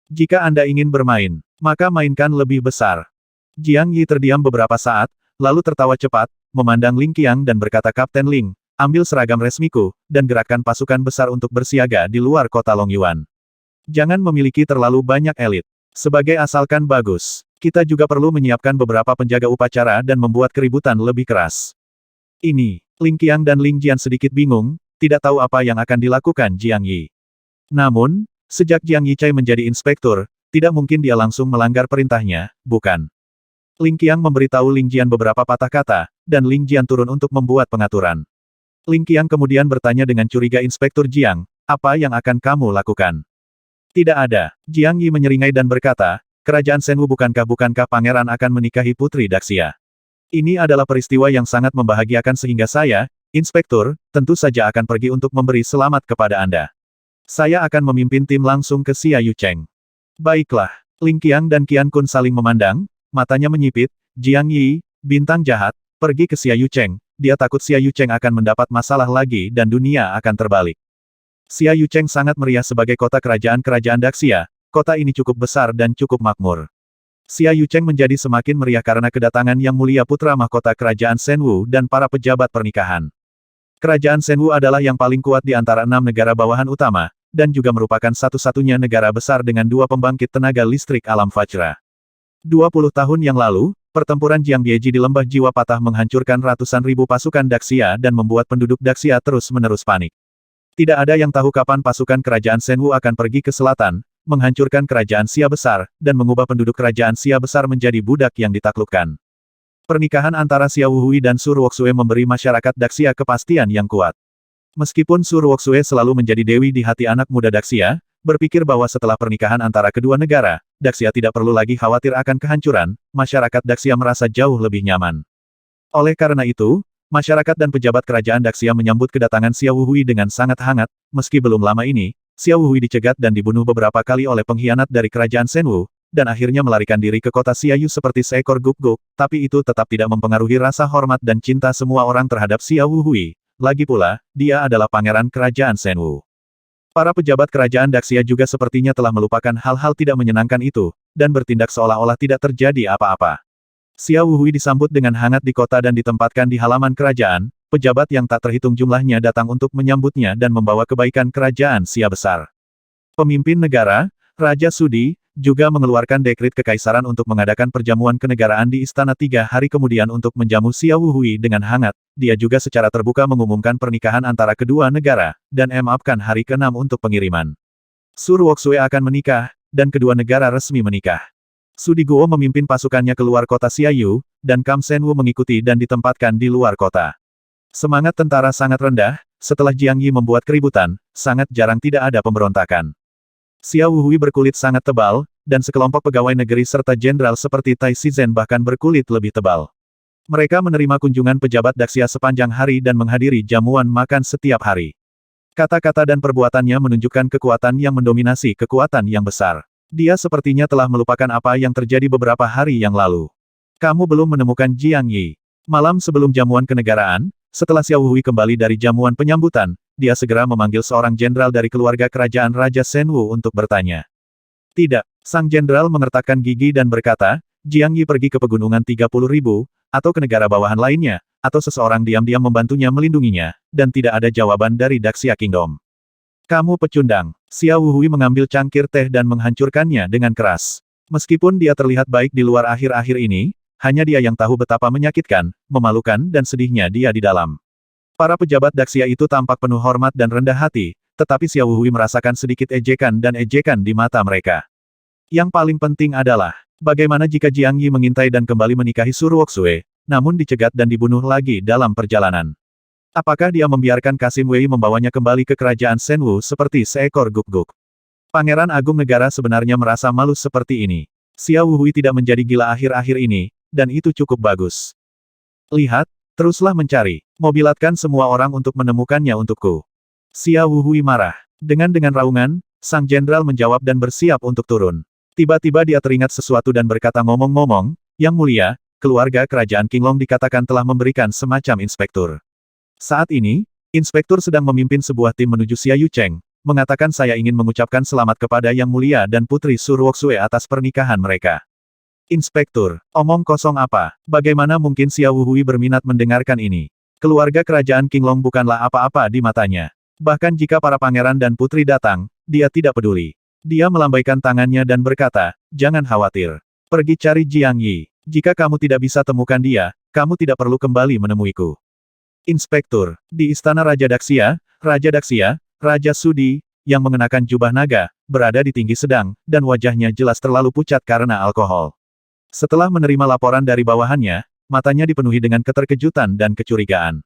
S1: Jika Anda ingin bermain, maka mainkan lebih besar. Jiang Yi terdiam beberapa saat, lalu tertawa cepat, memandang Ling Qiang dan berkata Kapten Ling, ambil seragam resmiku, dan gerakkan pasukan besar untuk bersiaga di luar kota Longyuan. Jangan memiliki terlalu banyak elit. Sebagai asalkan bagus, kita juga perlu menyiapkan beberapa penjaga upacara dan membuat keributan lebih keras. Ini, Ling Qiang dan Ling Jian sedikit bingung, tidak tahu apa yang akan dilakukan Jiang Yi. Namun, sejak Jiang Yichai menjadi inspektur, tidak mungkin dia langsung melanggar perintahnya, bukan? Ling Qiang memberitahu Ling Jian beberapa patah kata, dan Ling Jian turun untuk membuat pengaturan. Ling Qiang kemudian bertanya dengan curiga Inspektur Jiang, apa yang akan kamu lakukan? Tidak ada. Jiang Yi menyeringai dan berkata, kerajaan Shenwu bukankah pangeran akan menikahi putri Daxia? Ini adalah peristiwa yang sangat membahagiakan sehingga saya, Inspektur, tentu saja akan pergi untuk memberi selamat kepada Anda. Saya akan memimpin tim langsung ke Xia Yucheng. Baiklah. Ling Qiang dan Qian Kun saling memandang, matanya menyipit, Jiang Yi, bintang jahat, pergi ke Xia Yucheng. Dia takut Xia Yucheng akan mendapat masalah lagi dan dunia akan terbalik. Xia Yucheng sangat meriah sebagai kota kerajaan Daxia, kota ini cukup besar dan cukup makmur. Xia Yucheng menjadi semakin meriah karena kedatangan Yang Mulia Putra Mahkota Kerajaan Shenwu dan para pejabat pernikahan. Kerajaan Shenwu adalah yang paling kuat di antara 6 negara bawahan utama, dan juga merupakan satu-satunya negara besar dengan 2 pembangkit tenaga listrik alam Fajra. 20 tahun yang lalu, pertempuran Jiang Bieji di Lembah Jiwa Patah menghancurkan ratusan ribu pasukan Daxia dan membuat penduduk Daxia terus-menerus panik. Tidak ada yang tahu kapan pasukan kerajaan Shenwu akan pergi ke selatan, menghancurkan kerajaan Xia besar, dan mengubah penduduk kerajaan Xia besar menjadi budak yang ditaklukkan. Pernikahan antara Xia Wuhui dan Sur Woksue memberi masyarakat Daxia kepastian yang kuat. Meskipun Su Ruoxue selalu menjadi dewi di hati anak muda Daxia, berpikir bahwa setelah pernikahan antara kedua negara, Daxia tidak perlu lagi khawatir akan kehancuran, masyarakat Daxia merasa jauh lebih nyaman. Oleh karena itu, masyarakat dan pejabat kerajaan Daxia menyambut kedatangan Xiao Wuhui dengan sangat hangat, meski belum lama ini, Xiao Wuhui dicegat dan dibunuh beberapa kali oleh pengkhianat dari kerajaan Shenwu, dan akhirnya melarikan diri ke kota Xiaoyu seperti seekor guguk, tapi itu tetap tidak mempengaruhi rasa hormat dan cinta semua orang terhadap Xiao Wuhui. Lagi pula, dia adalah pangeran kerajaan Shenwu. Para pejabat kerajaan Daxia juga sepertinya telah melupakan hal-hal tidak menyenangkan itu, dan bertindak seolah-olah tidak terjadi apa-apa. Xiao Wuhui disambut dengan hangat di kota dan ditempatkan di halaman kerajaan, pejabat yang tak terhitung jumlahnya datang untuk menyambutnya dan membawa kebaikan kerajaan Xia besar. Pemimpin negara, Raja Sudi, juga mengeluarkan dekrit kekaisaran untuk mengadakan perjamuan kenegaraan di istana 3 hari kemudian untuk menjamu Xiao Wuhui dengan hangat. Dia juga secara terbuka mengumumkan pernikahan antara kedua negara, dan mengumumkan hari ke-6 untuk pengiriman. Su Ruoxue akan menikah, dan kedua negara resmi menikah. Su Diguo memimpin pasukannya keluar kota Xiaoyu, dan Kam Shenwu mengikuti dan ditempatkan di luar kota. Semangat tentara sangat rendah, setelah Jiang Yi membuat keributan, sangat jarang tidak ada pemberontakan. Xiao Wuhui berkulit sangat tebal, dan sekelompok pegawai negeri serta jenderal seperti Tai Shizhen bahkan berkulit lebih tebal. Mereka menerima kunjungan pejabat Daxia sepanjang hari dan menghadiri jamuan makan setiap hari. Kata-kata dan perbuatannya menunjukkan kekuatan yang mendominasi kekuatan yang besar. Dia sepertinya telah melupakan apa yang terjadi beberapa hari yang lalu. Kamu belum menemukan Jiang Yi. Malam sebelum jamuan kenegaraan, setelah Xiao Wuhui kembali dari jamuan penyambutan, dia segera memanggil seorang jenderal dari keluarga kerajaan Raja Shenwu untuk bertanya. Tidak, sang jenderal mengertakkan gigi dan berkata, Jiang Yi pergi ke pegunungan 30.000, atau ke negara bawahan lainnya, atau seseorang diam-diam membantunya melindunginya, dan tidak ada jawaban dari Daxia Kingdom. Kamu pecundang. Xiao Wuhui mengambil cangkir teh dan menghancurkannya dengan keras. Meskipun dia terlihat baik di luar akhir-akhir ini, hanya dia yang tahu betapa menyakitkan, memalukan dan sedihnya dia di dalam. Para pejabat Daxia itu tampak penuh hormat dan rendah hati, tetapi Xiao Wuhui merasakan sedikit ejekan dan ejekan di mata mereka. Yang paling penting adalah, bagaimana jika Jiang Yi mengintai dan kembali menikahi Su Ruoxue, namun dicegat dan dibunuh lagi dalam perjalanan. Apakah dia membiarkan Kasim Wei membawanya kembali ke kerajaan Shenwu seperti seekor guguk? Pangeran Agung Negara sebenarnya merasa malu seperti ini. Xiao Wuhui tidak menjadi gila akhir-akhir ini, dan itu cukup bagus. Lihat, teruslah mencari. Mobilatkan semua orang untuk menemukannya untukku. Xiao Wuhui marah. Dengan raungan, sang jenderal menjawab dan bersiap untuk turun. Tiba-tiba dia teringat sesuatu dan berkata ngomong-ngomong, Yang Mulia, keluarga kerajaan Qinglong dikatakan telah memberikan semacam inspektur. Saat ini, inspektur sedang memimpin sebuah tim menuju Xia Yucheng, mengatakan saya ingin mengucapkan selamat kepada Yang Mulia dan Putri Su Ruoxue atas pernikahan mereka. Inspektur, omong kosong apa? Bagaimana mungkin Xiao Wuhui berminat mendengarkan ini? Keluarga kerajaan Qinglong bukanlah apa-apa di matanya. Bahkan jika para pangeran dan putri datang, dia tidak peduli. Dia melambaikan tangannya dan berkata, jangan khawatir. Pergi cari Jiang Yi. Jika kamu tidak bisa temukan dia, kamu tidak perlu kembali menemuiku. Inspektur, di istana Raja Daxia, Raja Sudi, yang mengenakan jubah naga, berada di tinggi sedang, dan wajahnya jelas terlalu pucat karena alkohol. Setelah menerima laporan dari bawahannya, matanya dipenuhi dengan keterkejutan dan kecurigaan.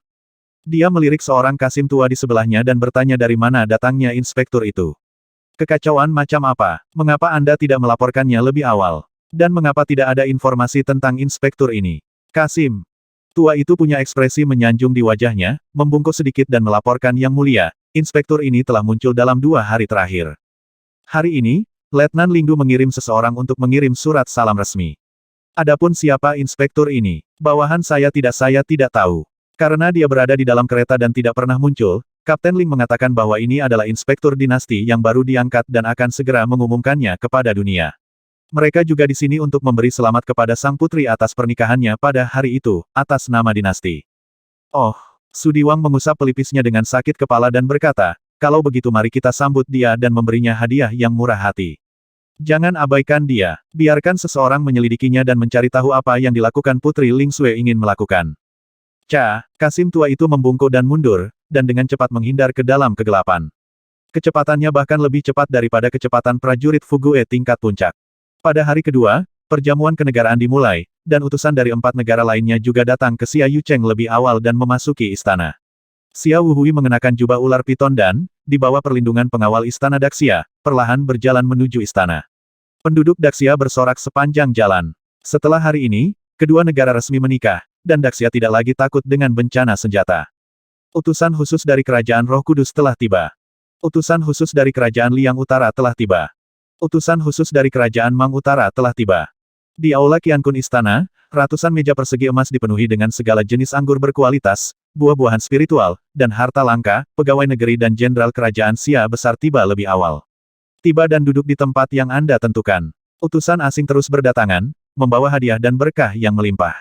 S1: Dia melirik seorang Kasim tua di sebelahnya dan bertanya dari mana datangnya inspektur itu. Kekacauan macam apa? Mengapa Anda tidak melaporkannya lebih awal? Dan mengapa tidak ada informasi tentang inspektur ini? Kasim. Tua itu punya ekspresi menyanjung di wajahnya, membungkuk sedikit dan melaporkan Yang Mulia, inspektur ini telah muncul dalam 2 hari terakhir. Hari ini, Letnan Lingdu mengirim seseorang untuk mengirim surat salam resmi. Adapun siapa inspektur ini? Bawahan saya tidak tahu. Karena dia berada di dalam kereta dan tidak pernah muncul, Kapten Ling mengatakan bahwa ini adalah inspektur dinasti yang baru diangkat dan akan segera mengumumkannya kepada dunia. Mereka juga di sini untuk memberi selamat kepada sang putri atas pernikahannya pada hari itu, atas nama dinasti. Oh, Sudiwang mengusap pelipisnya dengan sakit kepala dan berkata, kalau begitu mari kita sambut dia dan memberinya hadiah yang murah hati. Jangan abaikan dia, biarkan seseorang menyelidikinya dan mencari tahu apa yang dilakukan Putri Ling Xue ingin melakukan. Kasim tua itu membungkuk dan mundur, dan dengan cepat menghindar ke dalam kegelapan. Kecepatannya bahkan lebih cepat daripada kecepatan prajurit Fugue tingkat puncak. Pada hari kedua, perjamuan kenegaraan dimulai, dan utusan dari 4 negara lainnya juga datang ke Xia Yucheng lebih awal dan memasuki istana. Xiao Wuhui mengenakan jubah ular piton dan, di bawah perlindungan pengawal istana Daxia, perlahan berjalan menuju istana. Penduduk Daxia bersorak sepanjang jalan. Setelah hari ini, kedua negara resmi menikah, dan Daxia tidak lagi takut dengan bencana senjata. Utusan khusus dari Kerajaan Roh Kudus telah tiba. Utusan khusus dari Kerajaan Liang Utara telah tiba. Utusan khusus dari Kerajaan Mang Utara telah tiba. Di Aula Qiankun Istana, ratusan meja persegi emas dipenuhi dengan segala jenis anggur berkualitas, buah-buahan spiritual, dan harta langka. Pegawai negeri dan jenderal kerajaan Xia besar tiba lebih awal. Tiba dan duduk di tempat yang Anda tentukan. Utusan asing terus berdatangan, membawa hadiah dan berkah yang melimpah.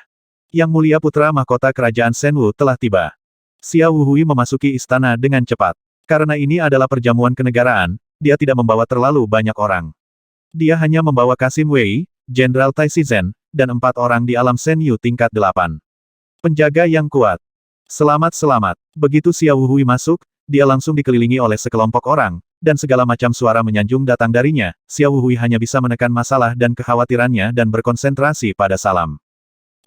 S1: Yang Mulia Putra Mahkota Kerajaan Shenwu telah tiba. Xiao Wuhui memasuki istana dengan cepat. Karena ini adalah perjamuan kenegaraan, dia tidak membawa terlalu banyak orang. Dia hanya membawa Kasim Wei, Jenderal Tai Shizen, dan 4 orang di alam Shenyu tingkat 8. Penjaga yang kuat. Selamat-selamat. Begitu Xiao Wuhui masuk, dia langsung dikelilingi oleh sekelompok orang, dan segala macam suara menyanjung datang darinya. Xiao Wuhui hanya bisa menekan masalah dan kekhawatirannya dan berkonsentrasi pada salam.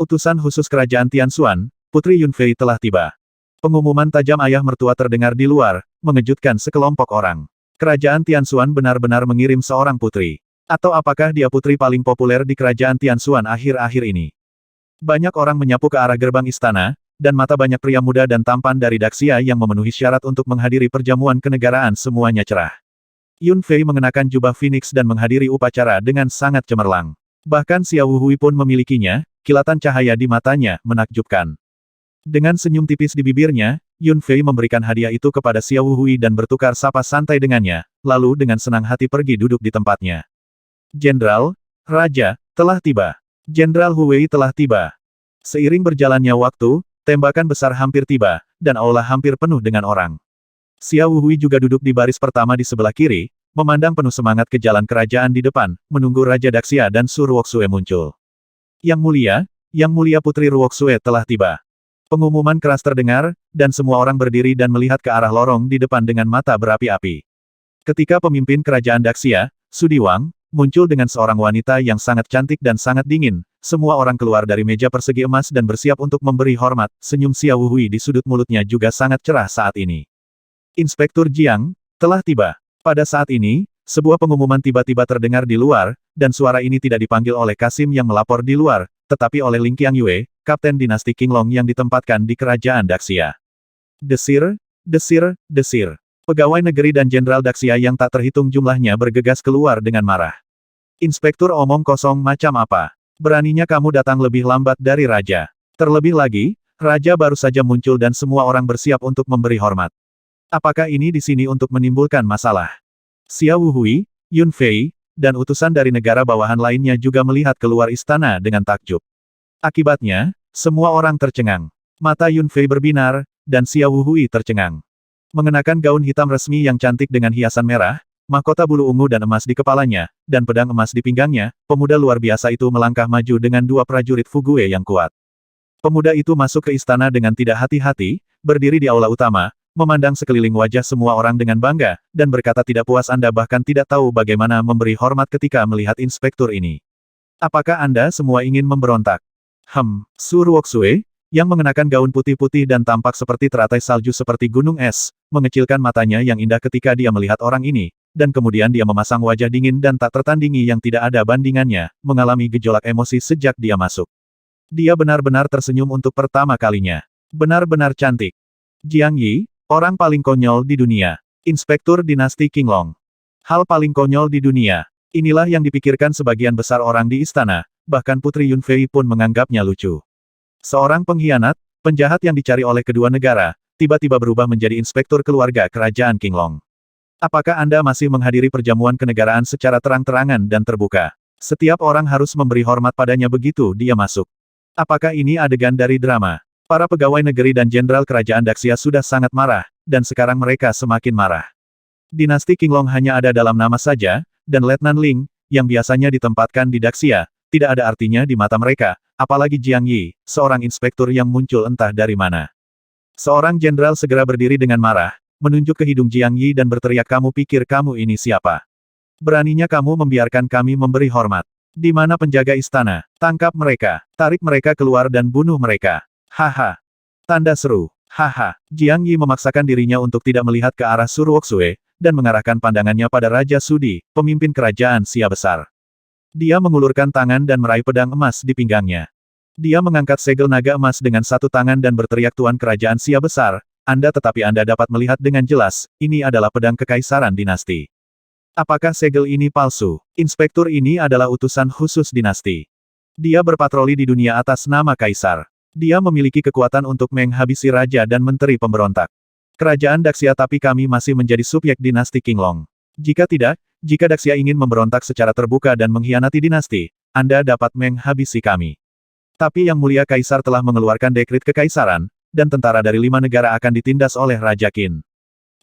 S1: Utusan khusus Kerajaan Tianxuan, Putri Yunfei telah tiba. Pengumuman tajam ayah mertua terdengar di luar, mengejutkan sekelompok orang. Kerajaan Tianxuan benar-benar mengirim seorang putri. Atau apakah dia putri paling populer di Kerajaan Tianxuan akhir-akhir ini? Banyak orang menyapu ke arah gerbang istana, dan mata banyak pria muda dan tampan dari Daxia yang memenuhi syarat untuk menghadiri perjamuan kenegaraan semuanya cerah. Yun Fei mengenakan jubah Phoenix dan menghadiri upacara dengan sangat cemerlang. Bahkan Xiao Wuhui pun memilikinya, kilatan cahaya di matanya menakjubkan. Dengan senyum tipis di bibirnya, Yun Fei memberikan hadiah itu kepada Xiao Wuhui dan bertukar sapa santai dengannya, lalu dengan senang hati pergi duduk di tempatnya. Jenderal, Raja, telah tiba. Jenderal Huwei telah tiba. Seiring berjalannya waktu, tembakan besar hampir tiba, dan aula hampir penuh dengan orang. Xiao Wuhui juga duduk di baris pertama di sebelah kiri, memandang penuh semangat ke jalan kerajaan di depan, menunggu Raja Daxia dan Su Ruoxue muncul. Yang Mulia Putri Ruoxue telah tiba. Pengumuman keras terdengar, dan semua orang berdiri dan melihat ke arah lorong di depan dengan mata berapi-api. Ketika pemimpin kerajaan Daxia, Su Diwang, muncul dengan seorang wanita yang sangat cantik dan sangat dingin, semua orang keluar dari meja persegi emas dan bersiap untuk memberi hormat. Senyum Xiao Wuhui di sudut mulutnya juga sangat cerah saat ini. Inspektur Jiang, telah tiba. Pada saat ini, sebuah pengumuman tiba-tiba terdengar di luar, dan suara ini tidak dipanggil oleh Kasim yang melapor di luar, tetapi oleh Ling Qiangyue, Kapten Dinasti Qinglong yang ditempatkan di kerajaan Daxia. Desir, desir, desir. Pegawai negeri dan jenderal Daxia yang tak terhitung jumlahnya bergegas keluar dengan marah. Inspektur omong kosong macam apa? Beraninya kamu datang lebih lambat dari Raja. Terlebih lagi, Raja baru saja muncul dan semua orang bersiap untuk memberi hormat. Apakah ini di sini untuk menimbulkan masalah? Xiao Wuhui, Yun Fei, dan utusan dari negara bawahan lainnya juga melihat keluar istana dengan takjub. Akibatnya, semua orang tercengang. Mata Yun Fei berbinar, dan Xiao Wuhui tercengang. Mengenakan gaun hitam resmi yang cantik dengan hiasan merah, mahkota bulu ungu dan emas di kepalanya, dan pedang emas di pinggangnya, pemuda luar biasa itu melangkah maju dengan 2 prajurit Fugue yang kuat. Pemuda itu masuk ke istana dengan tidak hati-hati, berdiri di aula utama, memandang sekeliling wajah semua orang dengan bangga, dan berkata tidak puas Anda bahkan tidak tahu bagaimana memberi hormat ketika melihat inspektur ini. Apakah Anda semua ingin memberontak? Su Ruoxue, yang mengenakan gaun putih-putih dan tampak seperti teratai salju seperti gunung es, mengecilkan matanya yang indah ketika dia melihat orang ini, dan kemudian dia memasang wajah dingin dan tak tertandingi yang tidak ada bandingannya, mengalami gejolak emosi sejak dia masuk. Dia benar-benar tersenyum untuk pertama kalinya. Benar-benar cantik. Jiang Yi, orang paling konyol di dunia. Inspektur Dinasti Qinglong. Hal paling konyol di dunia. Inilah yang dipikirkan sebagian besar orang di istana, bahkan Putri Yun Fei pun menganggapnya lucu. Seorang pengkhianat, penjahat yang dicari oleh kedua negara, tiba-tiba berubah menjadi inspektur keluarga kerajaan Qinglong. Apakah Anda masih menghadiri perjamuan kenegaraan secara terang-terangan dan terbuka? Setiap orang harus memberi hormat padanya begitu dia masuk. Apakah ini adegan dari drama? Para pegawai negeri dan jenderal kerajaan Daxia sudah sangat marah, dan sekarang mereka semakin marah. Dinasti Qinglong hanya ada dalam nama saja, dan Letnan Ling, yang biasanya ditempatkan di Daxia, tidak ada artinya di mata mereka, apalagi Jiang Yi, seorang inspektur yang muncul entah dari mana. Seorang jenderal segera berdiri dengan marah, menunjuk ke hidung Jiang Yi dan berteriak kamu pikir kamu ini siapa? Beraninya kamu membiarkan kami memberi hormat. Di mana penjaga istana? Tangkap mereka, tarik mereka keluar dan bunuh mereka. Haha. Tanda seru. Haha, Jiang Yi memaksakan dirinya untuk tidak melihat ke arah Su Ruoxue, dan mengarahkan pandangannya pada Raja Sudi, pemimpin kerajaan Xia besar. Dia mengulurkan tangan dan meraih pedang emas di pinggangnya. Dia mengangkat segel naga emas dengan satu tangan dan berteriak, Tuan kerajaan Xia besar, tetapi Anda dapat melihat dengan jelas, ini adalah pedang kekaisaran dinasti. Apakah segel ini palsu? Inspektur ini adalah utusan khusus dinasti. Dia berpatroli di dunia atas nama kaisar. Dia memiliki kekuatan untuk menghabisi raja dan menteri pemberontak. Kerajaan Daxia, tapi kami masih menjadi subjek dinasti Qinglong. Jika tidak, jika Daxia ingin memberontak secara terbuka dan mengkhianati dinasti, Anda dapat menghabisi kami. Tapi Yang Mulia Kaisar telah mengeluarkan dekret kekaisaran, dan tentara dari 5 negara akan ditindas oleh Raja Qin.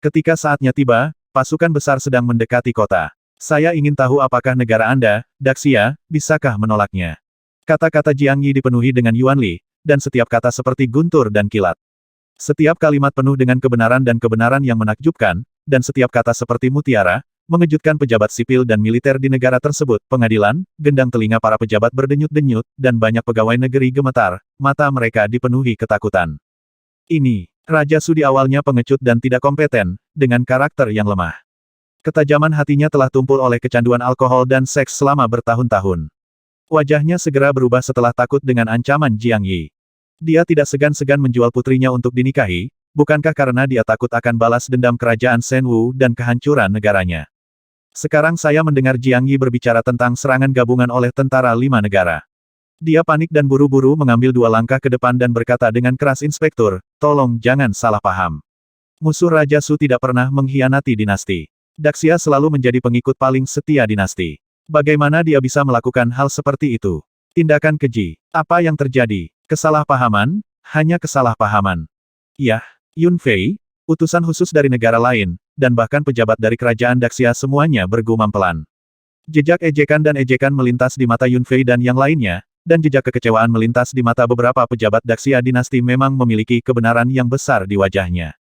S1: Ketika saatnya tiba, pasukan besar sedang mendekati kota. Saya ingin tahu apakah negara Anda, Daxia, bisakah menolaknya? Kata-kata Jiang Yi dipenuhi dengan Yuan Li, dan setiap kata seperti guntur dan kilat. Setiap kalimat penuh dengan kebenaran dan kebenaran yang menakjubkan, dan setiap kata seperti mutiara, mengejutkan pejabat sipil dan militer di negara tersebut. Pengadilan, gendang telinga para pejabat berdenyut-denyut, dan banyak pegawai negeri gemetar, mata mereka dipenuhi ketakutan. Ini, Raja Sudi awalnya pengecut dan tidak kompeten, dengan karakter yang lemah. Ketajaman hatinya telah tumpul oleh kecanduan alkohol dan seks selama bertahun-tahun. Wajahnya segera berubah setelah takut dengan ancaman Jiang Yi. Dia tidak segan-segan menjual putrinya untuk dinikahi, bukankah karena dia takut akan balas dendam kerajaan Shenwu dan kehancuran negaranya. Sekarang saya mendengar Jiang Yi berbicara tentang serangan gabungan oleh tentara 5 negara. Dia panik dan buru-buru mengambil 2 langkah ke depan dan berkata dengan keras, Inspektur, tolong jangan salah paham. Musuh Raja Su tidak pernah mengkhianati dinasti. Daxia selalu menjadi pengikut paling setia dinasti. Bagaimana dia bisa melakukan hal seperti itu? Tindakan keji. Apa yang terjadi? Kesalahpahaman? Hanya kesalahpahaman. Yah, Yun Fei, utusan khusus dari negara lain, dan bahkan pejabat dari kerajaan Daxia semuanya bergumam pelan. Jejak ejekan dan ejekan melintas di mata Yun Fei dan yang lainnya, dan jejak kekecewaan melintas di mata beberapa pejabat Daxia dinasti memang memiliki kebenaran yang besar di wajahnya.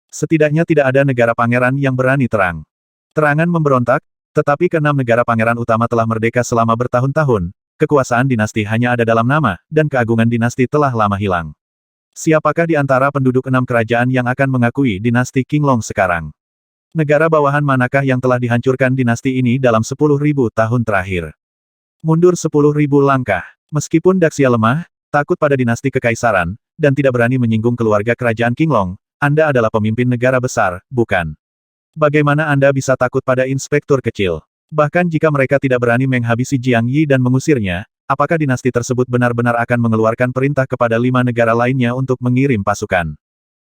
S1: Setidaknya tidak ada negara pangeran yang berani terang-terangan memberontak, tetapi ke-6 negara pangeran utama telah merdeka selama bertahun-tahun, kekuasaan dinasti hanya ada dalam nama, dan keagungan dinasti telah lama hilang. Siapakah di antara penduduk 6 kerajaan yang akan mengakui dinasti Qinglong sekarang? Negara bawahan manakah yang telah dihancurkan dinasti ini dalam 10.000 tahun terakhir? Mundur 10.000 langkah. Meskipun Daxia lemah, takut pada dinasti kekaisaran, dan tidak berani menyinggung keluarga kerajaan Qinglong, Anda adalah pemimpin negara besar, bukan? Bagaimana Anda bisa takut pada inspektur kecil? Bahkan jika mereka tidak berani menghabisi Jiang Yi dan mengusirnya, apakah dinasti tersebut benar-benar akan mengeluarkan perintah kepada 5 negara lainnya untuk mengirim pasukan?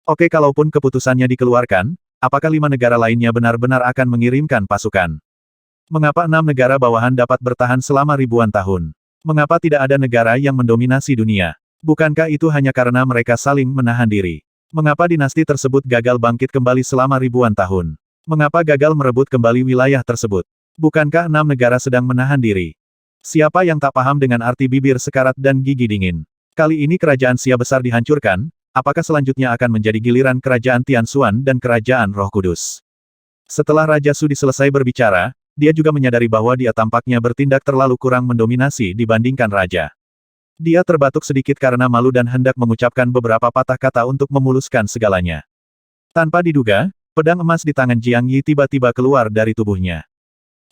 S1: Oke, kalaupun keputusannya dikeluarkan, apakah 5 negara lainnya benar-benar akan mengirimkan pasukan? Mengapa 6 negara bawahan dapat bertahan selama ribuan tahun? Mengapa tidak ada negara yang mendominasi dunia? Bukankah itu hanya karena mereka saling menahan diri? Mengapa dinasti tersebut gagal bangkit kembali selama ribuan tahun? Mengapa gagal merebut kembali wilayah tersebut? Bukankah 6 negara sedang menahan diri? Siapa yang tak paham dengan arti bibir sekarat dan gigi dingin? Kali ini kerajaan Xia besar dihancurkan, apakah selanjutnya akan menjadi giliran kerajaan Tianxuan dan kerajaan Roh Kudus? Setelah Raja Sudi selesai berbicara, dia juga menyadari bahwa dia tampaknya bertindak terlalu kurang mendominasi dibandingkan raja. Dia terbatuk sedikit karena malu dan hendak mengucapkan beberapa patah kata untuk memuluskan segalanya. Tanpa diduga, pedang emas di tangan Jiang Yi tiba-tiba keluar dari tubuhnya.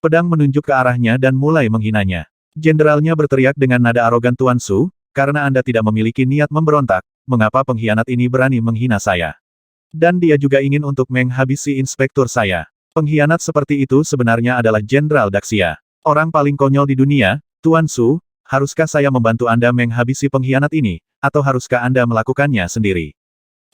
S1: Pedang menunjuk ke arahnya dan mulai menghinanya. Jenderalnya berteriak dengan nada arogan, Tuan Su, karena Anda tidak memiliki niat memberontak, mengapa pengkhianat ini berani menghina saya? Dan dia juga ingin untuk menghabisi inspektur saya. Pengkhianat seperti itu sebenarnya adalah Jenderal Daxia. Orang paling konyol di dunia, Tuan Su, haruskah saya membantu Anda menghabisi pengkhianat ini, atau haruskah Anda melakukannya sendiri?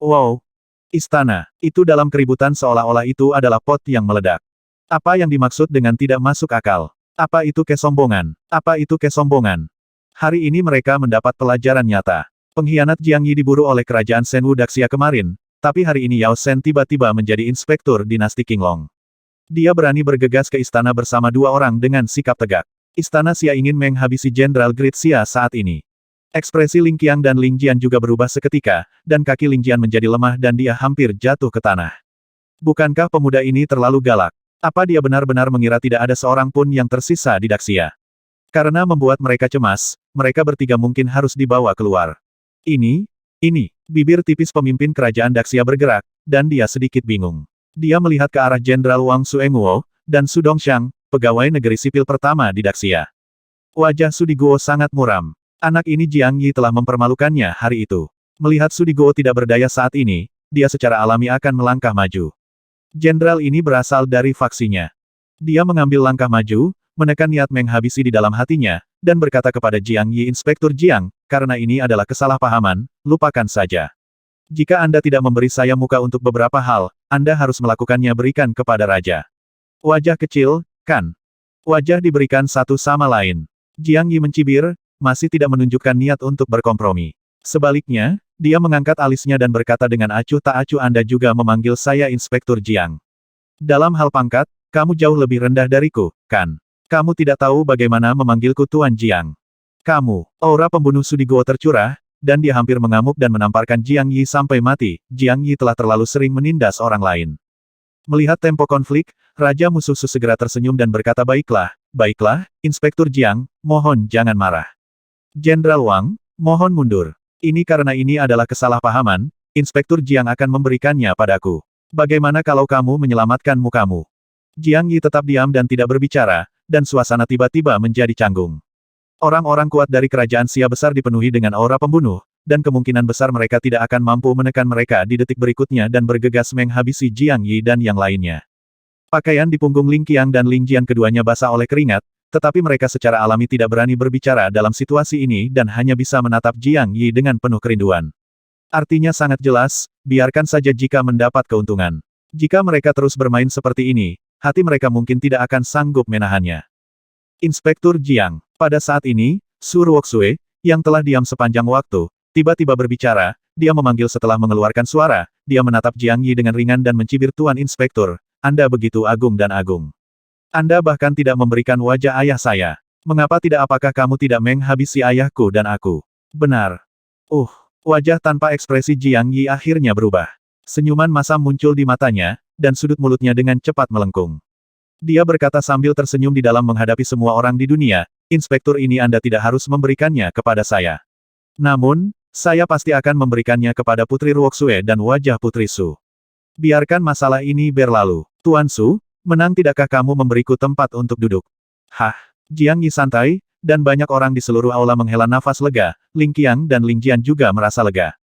S1: Wow! Istana, itu dalam keributan seolah-olah itu adalah pot yang meledak. Apa yang dimaksud dengan tidak masuk akal? Apa itu kesombongan? Apa itu kesombongan? Hari ini mereka mendapat pelajaran nyata. Pengkhianat Jiang Yi diburu oleh kerajaan Shenwu Daxia kemarin, tapi hari ini Yao Shen tiba-tiba menjadi inspektur dinasti Qinglong. Dia berani bergegas ke istana bersama 2 orang dengan sikap tegak. Istana Xia ingin menghabisi Jenderal Grid Xia saat ini. Ekspresi Ling Qiang dan Ling Jian juga berubah seketika, dan kaki Ling Jian menjadi lemah dan dia hampir jatuh ke tanah. Bukankah pemuda ini terlalu galak? Apa dia benar-benar mengira tidak ada seorang pun yang tersisa di Daxia? Karena membuat mereka cemas, mereka bertiga mungkin harus dibawa keluar. Ini, Bibir tipis pemimpin kerajaan Daxia bergerak, dan dia sedikit bingung. Dia melihat ke arah Jenderal Wang Suenguo, dan Su Dongxiang, pegawai negeri sipil pertama di Daxia. Wajah Sudigo sangat muram. Anak ini Jiang Yi telah mempermalukannya hari itu. Melihat Sudigo tidak berdaya saat ini, dia secara alami akan melangkah maju. Jenderal ini berasal dari faksinya. Dia mengambil langkah maju, menekan niat menghabisi di dalam hatinya, dan berkata kepada Jiang Yi, Inspektur Jiang, karena ini adalah kesalahpahaman, lupakan saja. Jika Anda tidak memberi saya muka untuk beberapa hal, Anda harus melakukannya berikan kepada Raja. Wajah kecil, kan? Wajah diberikan satu sama lain. Jiang Yi mencibir, masih tidak menunjukkan niat untuk berkompromi. Sebaliknya, dia mengangkat alisnya dan berkata dengan acuh tak acuh, Anda juga memanggil saya Inspektur Jiang. Dalam hal pangkat, kamu jauh lebih rendah dariku, kan? Kamu tidak tahu bagaimana memanggilku Tuan Jiang. Kamu, aura pembunuh Sudigo tercurah, dan dia hampir mengamuk dan menamparkan Jiang Yi sampai mati. Jiang Yi telah terlalu sering menindas orang lain. Melihat tempo konflik, Raja musuh Su segera tersenyum dan berkata, baiklah, Inspektur Jiang, mohon jangan marah. Jenderal Wang, mohon mundur. Ini karena ini adalah kesalahpahaman, Inspektur Jiang akan memberikannya padaku. Bagaimana kalau kamu menyelamatkan mukamu? Jiang Yi tetap diam dan tidak berbicara, dan suasana tiba-tiba menjadi canggung. Orang-orang kuat dari kerajaan Xia besar dipenuhi dengan aura pembunuh, dan kemungkinan besar mereka tidak akan mampu menekan mereka di detik berikutnya dan bergegas menghabisi Jiang Yi dan yang lainnya. Pakaian di punggung Ling Qiang dan Ling Jian keduanya basah oleh keringat, tetapi mereka secara alami tidak berani berbicara dalam situasi ini dan hanya bisa menatap Jiang Yi dengan penuh kerinduan. Artinya sangat jelas, biarkan saja jika mendapat keuntungan. Jika mereka terus bermain seperti ini, hati mereka mungkin tidak akan sanggup menahannya. Inspektur Jiang, pada saat ini, Su Ruoxue, yang telah diam sepanjang waktu, tiba-tiba berbicara, dia memanggil setelah mengeluarkan suara, dia menatap Jiang Yi dengan ringan dan mencibir, Tuan Inspektur, Anda begitu agung dan agung. Anda bahkan tidak memberikan wajah ayah saya. Mengapa tidak? Apakah kamu tidak menghabisi ayahku dan aku? Benar. Wajah tanpa ekspresi Jiang Yi akhirnya berubah. Senyuman masam muncul di matanya, dan sudut mulutnya dengan cepat melengkung. Dia berkata sambil tersenyum, di dalam menghadapi semua orang di dunia, Inspektur ini Anda tidak harus memberikannya kepada saya. Namun, saya pasti akan memberikannya kepada Putri Ruoxue dan wajah Putri Su. Biarkan masalah ini berlalu. Tuan Su, menang tidakkah kamu memberiku tempat untuk duduk? Hah? Jiang Yi santai, dan banyak orang di seluruh aula menghela nafas lega, Ling Qiang dan Ling Jian juga merasa lega.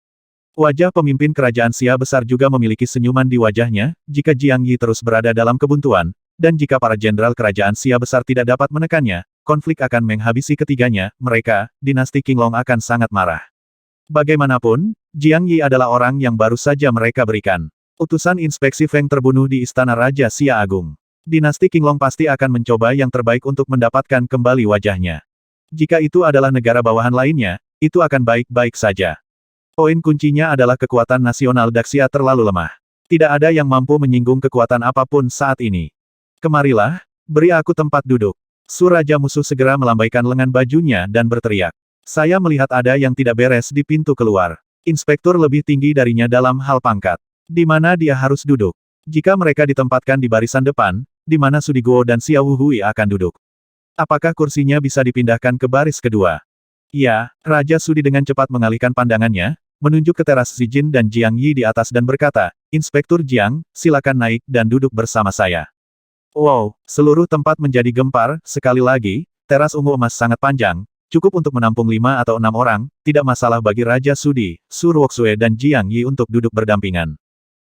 S1: Wajah pemimpin kerajaan Xia besar juga memiliki senyuman di wajahnya, jika Jiang Yi terus berada dalam kebuntuan, dan jika para jenderal kerajaan Xia besar tidak dapat menekannya, konflik akan menghabisi ketiganya, mereka, dinasti Qinglong akan sangat marah. Bagaimanapun, Jiang Yi adalah orang yang baru saja mereka berikan utusan inspeksi Feng terbunuh di Istana Raja Xia Agung. Dinasti Qinglong pasti akan mencoba yang terbaik untuk mendapatkan kembali wajahnya. Jika itu adalah negara bawahan lainnya, itu akan baik-baik saja. Poin kuncinya adalah kekuatan nasional Daxia terlalu lemah. Tidak ada yang mampu menyinggung kekuatan apapun saat ini. Kemarilah, beri aku tempat duduk. Su Raja musuh segera melambaikan lengan bajunya dan berteriak. Saya melihat ada yang tidak beres di pintu keluar. Inspektur lebih tinggi darinya dalam hal pangkat. Di mana dia harus duduk? Jika mereka ditempatkan di barisan depan, di mana Sudigo dan Xiao Hui akan duduk? Apakah kursinya bisa dipindahkan ke baris kedua? Ya, Raja Sudi dengan cepat mengalihkan pandangannya, menunjuk ke teras Xi Jin dan Jiang Yi di atas dan berkata, Inspektur Jiang, silakan naik dan duduk bersama saya. Wow, seluruh tempat menjadi gempar, sekali lagi, teras ungu emas sangat panjang, cukup untuk menampung 5 atau 6 orang, tidak masalah bagi Raja Sudi, Su Ruoxue dan Jiang Yi untuk duduk berdampingan.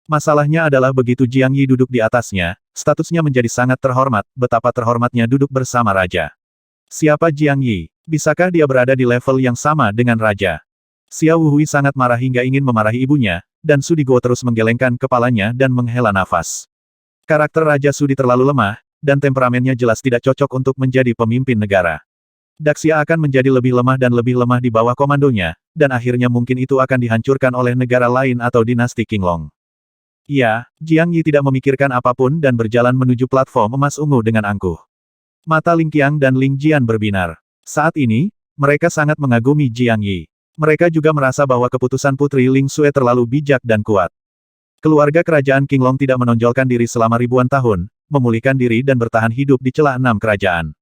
S1: Masalahnya adalah begitu Jiang Yi duduk di atasnya, statusnya menjadi sangat terhormat, betapa terhormatnya duduk bersama Raja. Siapa Jiang Yi? Bisakah dia berada di level yang sama dengan Raja? Xiao Hui sangat marah hingga ingin memarahi ibunya, dan Sudigo terus menggelengkan kepalanya dan menghela nafas. Karakter Raja Sudi terlalu lemah, dan temperamennya jelas tidak cocok untuk menjadi pemimpin negara. Daxia akan menjadi lebih lemah dan lebih lemah di bawah komandonya, dan akhirnya mungkin itu akan dihancurkan oleh negara lain atau dinasti Qinglong. Ya, Jiang Yi tidak memikirkan apapun dan berjalan menuju platform emas ungu dengan angkuh. Mata Ling Qiang dan Ling Jian berbinar. Saat ini, mereka sangat mengagumi Jiang Yi. Mereka juga merasa bahwa keputusan Putri Ling Xue terlalu bijak dan kuat. Keluarga kerajaan Qinglong tidak menonjolkan diri selama ribuan tahun, memulihkan diri dan bertahan hidup di celah 6 kerajaan.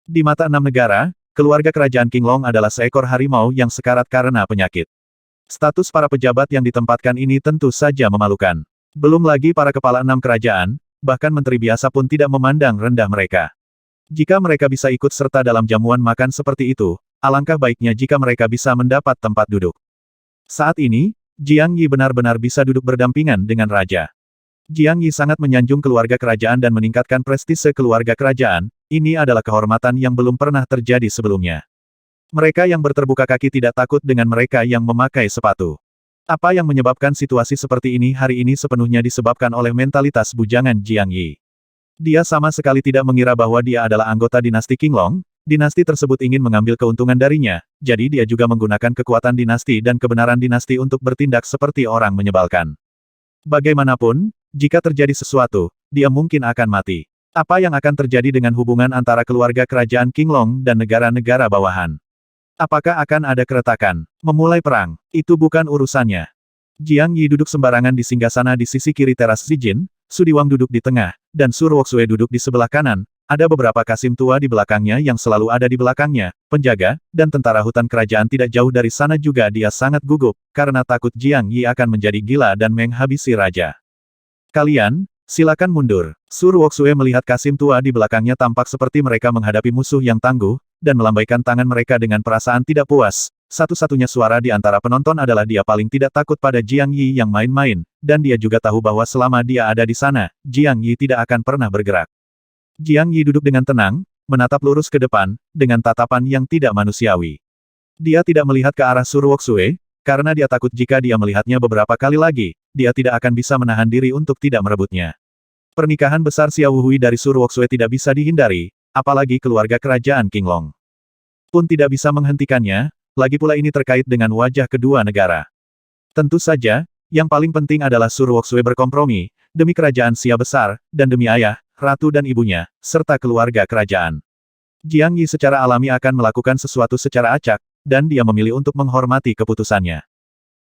S1: Di mata 6 negara, keluarga kerajaan Qinglong adalah seekor harimau yang sekarat karena penyakit. Status para pejabat yang ditempatkan ini tentu saja memalukan. Belum lagi para kepala 6 kerajaan, bahkan menteri biasa pun tidak memandang rendah mereka. Jika mereka bisa ikut serta dalam jamuan makan seperti itu, alangkah baiknya jika mereka bisa mendapat tempat duduk. Saat ini, Jiang Yi benar-benar bisa duduk berdampingan dengan raja. Jiang Yi sangat menyanjung keluarga kerajaan dan meningkatkan prestise keluarga kerajaan, ini adalah kehormatan yang belum pernah terjadi sebelumnya. Mereka yang berterbuka kaki tidak takut dengan mereka yang memakai sepatu. Apa yang menyebabkan situasi seperti ini hari ini sepenuhnya disebabkan oleh mentalitas bujangan Jiang Yi. Dia sama sekali tidak mengira bahwa dia adalah anggota dinasti Qinglong, dinasti tersebut ingin mengambil keuntungan darinya, jadi dia juga menggunakan kekuatan dinasti dan kebenaran dinasti untuk bertindak seperti orang menyebalkan. Bagaimanapun, jika terjadi sesuatu, dia mungkin akan mati. Apa yang akan terjadi dengan hubungan antara keluarga kerajaan Qinglong dan negara-negara bawahan? Apakah akan ada keretakan? Memulai perang, itu bukan urusannya. Jiang Yi duduk sembarangan di singgasana di sisi kiri teras Zijin, Su Diwang duduk di tengah, dan Su Ruoxue duduk di sebelah kanan. Ada beberapa kasim tua di belakangnya yang selalu ada di belakangnya, penjaga, dan tentara hutan kerajaan tidak jauh dari sana juga. Dia sangat gugup, karena takut Jiang Yi akan menjadi gila dan menghabisi raja. Kalian, silakan mundur. Su Ruoxue melihat kasim tua di belakangnya tampak seperti mereka menghadapi musuh yang tangguh, dan melambaikan tangan mereka dengan perasaan tidak puas. Satu-satunya suara di antara penonton adalah dia paling tidak takut pada Jiang Yi yang main-main, dan dia juga tahu bahwa selama dia ada di sana, Jiang Yi tidak akan pernah bergerak. Jiang Yi duduk dengan tenang, menatap lurus ke depan, dengan tatapan yang tidak manusiawi. Dia tidak melihat ke arah Su Ruoxue, karena dia takut jika dia melihatnya beberapa kali lagi, dia tidak akan bisa menahan diri untuk tidak merebutnya. Pernikahan besar Xiao Hui dari Su Ruoxue tidak bisa dihindari, apalagi keluarga kerajaan Qinglong pun tidak bisa menghentikannya, lagi pula ini terkait dengan wajah kedua negara. Tentu saja, yang paling penting adalah Su Ruoxue berkompromi, demi kerajaan Xia besar, dan demi ayah, ratu dan ibunya, serta keluarga kerajaan. Jiang Yi secara alami akan melakukan sesuatu secara acak, dan dia memilih untuk menghormati keputusannya.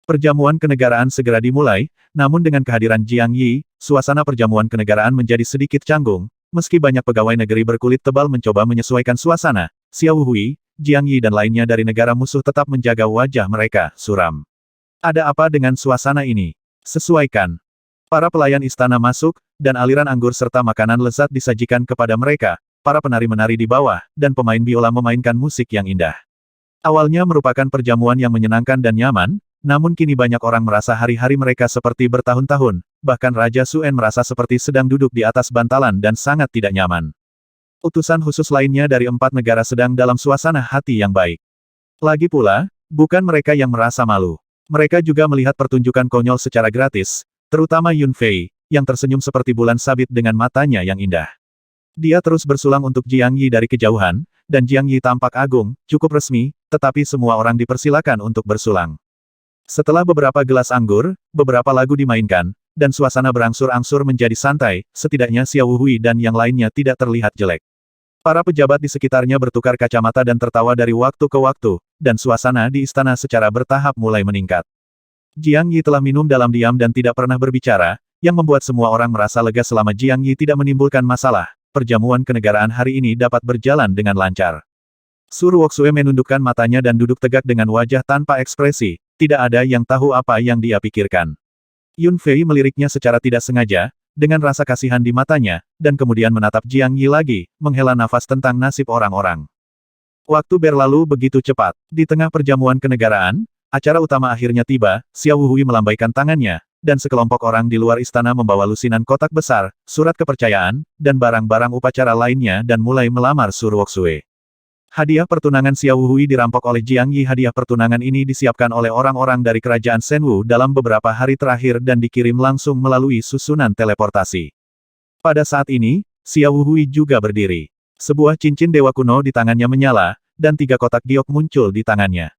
S1: Perjamuan kenegaraan segera dimulai, namun dengan kehadiran Jiang Yi, suasana perjamuan kenegaraan menjadi sedikit canggung, meski banyak pegawai negeri berkulit tebal mencoba menyesuaikan suasana, Xiao Hui, Jiang Yi dan lainnya dari negara musuh tetap menjaga wajah mereka suram. Ada apa dengan suasana ini? Sesuaikan. Para pelayan istana masuk, dan aliran anggur serta makanan lezat disajikan kepada mereka, para penari menari di bawah, dan pemain biola memainkan musik yang indah. Awalnya merupakan perjamuan yang menyenangkan dan nyaman, namun kini banyak orang merasa hari-hari mereka seperti bertahun-tahun, bahkan Raja Suen merasa seperti sedang duduk di atas bantalan dan sangat tidak nyaman. Utusan khusus lainnya dari 4 negara sedang dalam suasana hati yang baik. Lagi pula, bukan mereka yang merasa malu. Mereka juga melihat pertunjukan konyol secara gratis, terutama Yun Fei, yang tersenyum seperti bulan sabit dengan matanya yang indah. Dia terus bersulang untuk Jiang Yi dari kejauhan, dan Jiang Yi tampak agung, cukup resmi, tetapi semua orang dipersilakan untuk bersulang. Setelah beberapa gelas anggur, beberapa lagu dimainkan, dan suasana berangsur-angsur menjadi santai, setidaknya Xiao Hui dan yang lainnya tidak terlihat jelek. Para pejabat di sekitarnya bertukar kacamata dan tertawa dari waktu ke waktu, dan suasana di istana secara bertahap mulai meningkat. Jiang Yi telah minum dalam diam dan tidak pernah berbicara, yang membuat semua orang merasa lega selama Jiang Yi tidak menimbulkan masalah. Perjamuan kenegaraan hari ini dapat berjalan dengan lancar. Su Ruoxue menundukkan matanya dan duduk tegak dengan wajah tanpa ekspresi, tidak ada yang tahu apa yang dia pikirkan. Yun Fei meliriknya secara tidak sengaja, dengan rasa kasihan di matanya, dan kemudian menatap Jiang Yi lagi, menghela nafas tentang nasib orang-orang. Waktu berlalu begitu cepat. Di tengah perjamuan kenegaraan, acara utama akhirnya tiba, Xiao Hui melambaikan tangannya, dan sekelompok orang di luar istana membawa lusinan kotak besar, surat kepercayaan, dan barang-barang upacara lainnya dan mulai melamar Su Ruoxue. Hadiah pertunangan Xiao Hui dirampok oleh Jiang Yi. Hadiah pertunangan ini disiapkan oleh orang-orang dari kerajaan Shenwu dalam beberapa hari terakhir dan dikirim langsung melalui susunan teleportasi. Pada saat ini, Xiao Hui juga berdiri. Sebuah cincin dewa kuno di tangannya menyala, dan 3 kotak giok muncul di tangannya.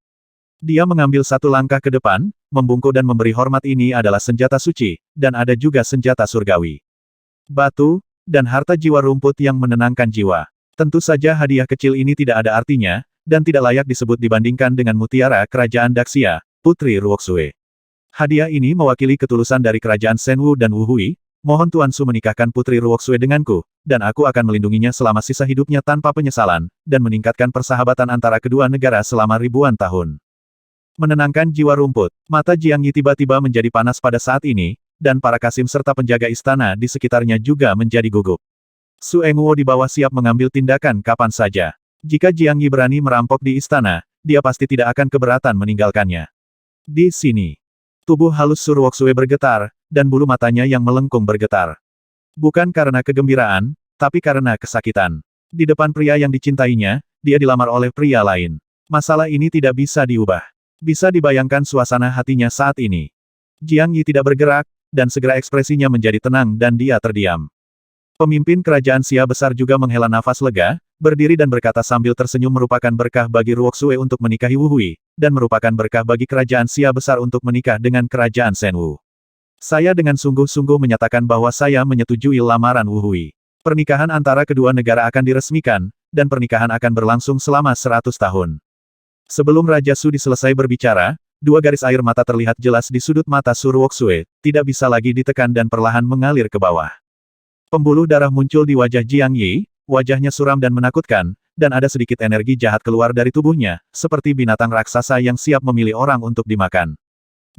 S1: Dia mengambil satu langkah ke depan, membungkuk dan memberi hormat. Ini adalah senjata suci, dan ada juga senjata surgawi. Batu, dan harta jiwa rumput yang menenangkan jiwa. Tentu saja hadiah kecil ini tidak ada artinya, dan tidak layak disebut dibandingkan dengan mutiara kerajaan Daxia, Putri Ruoxue. Hadiah ini mewakili ketulusan dari kerajaan Shenwu dan Wu Hui. Mohon Tuan Su menikahkan Putri Ruoxue denganku, dan aku akan melindunginya selama sisa hidupnya tanpa penyesalan, dan meningkatkan persahabatan antara kedua negara selama ribuan tahun. Menenangkan jiwa rumput, mata Jiang Yi tiba-tiba menjadi panas pada saat ini, dan para kasim serta penjaga istana di sekitarnya juga menjadi gugup. Su Engwo di bawah siap mengambil tindakan kapan saja. Jika Jiang Yi berani merampok di istana, dia pasti tidak akan keberatan meninggalkannya. Di sini, tubuh halus Su Ruoxue bergetar, dan bulu matanya yang melengkung bergetar. Bukan karena kegembiraan, tapi karena kesakitan. Di depan pria yang dicintainya, dia dilamar oleh pria lain. Masalah ini tidak bisa diubah. Bisa dibayangkan suasana hatinya saat ini. Jiang Yi tidak bergerak, dan segera ekspresinya menjadi tenang dan dia terdiam. Pemimpin kerajaan Xia besar juga menghela nafas lega, berdiri dan berkata sambil tersenyum merupakan berkah bagi Ruoxue untuk menikahi Wu Hui, dan merupakan berkah bagi kerajaan Xia besar untuk menikah dengan kerajaan Shenwu. Saya dengan sungguh-sungguh menyatakan bahwa saya menyetujui lamaran Wu Hui. Pernikahan antara kedua negara akan diresmikan, dan pernikahan akan berlangsung selama 100 tahun. Sebelum Raja Su selesai berbicara, dua garis air mata terlihat jelas di sudut mata Su Ruoxue, tidak bisa lagi ditekan dan perlahan mengalir ke bawah. Pembuluh darah muncul di wajah Jiang Yi, wajahnya suram dan menakutkan, dan ada sedikit energi jahat keluar dari tubuhnya, seperti binatang raksasa yang siap memilih orang untuk dimakan.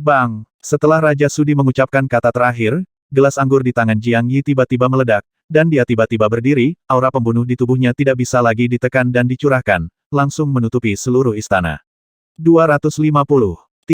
S1: Bang! Setelah Raja Su mengucapkan kata terakhir, gelas anggur di tangan Jiang Yi tiba-tiba meledak, dan dia tiba-tiba berdiri, aura pembunuh di tubuhnya tidak bisa lagi ditekan dan dicurahkan, langsung menutupi seluruh istana. 250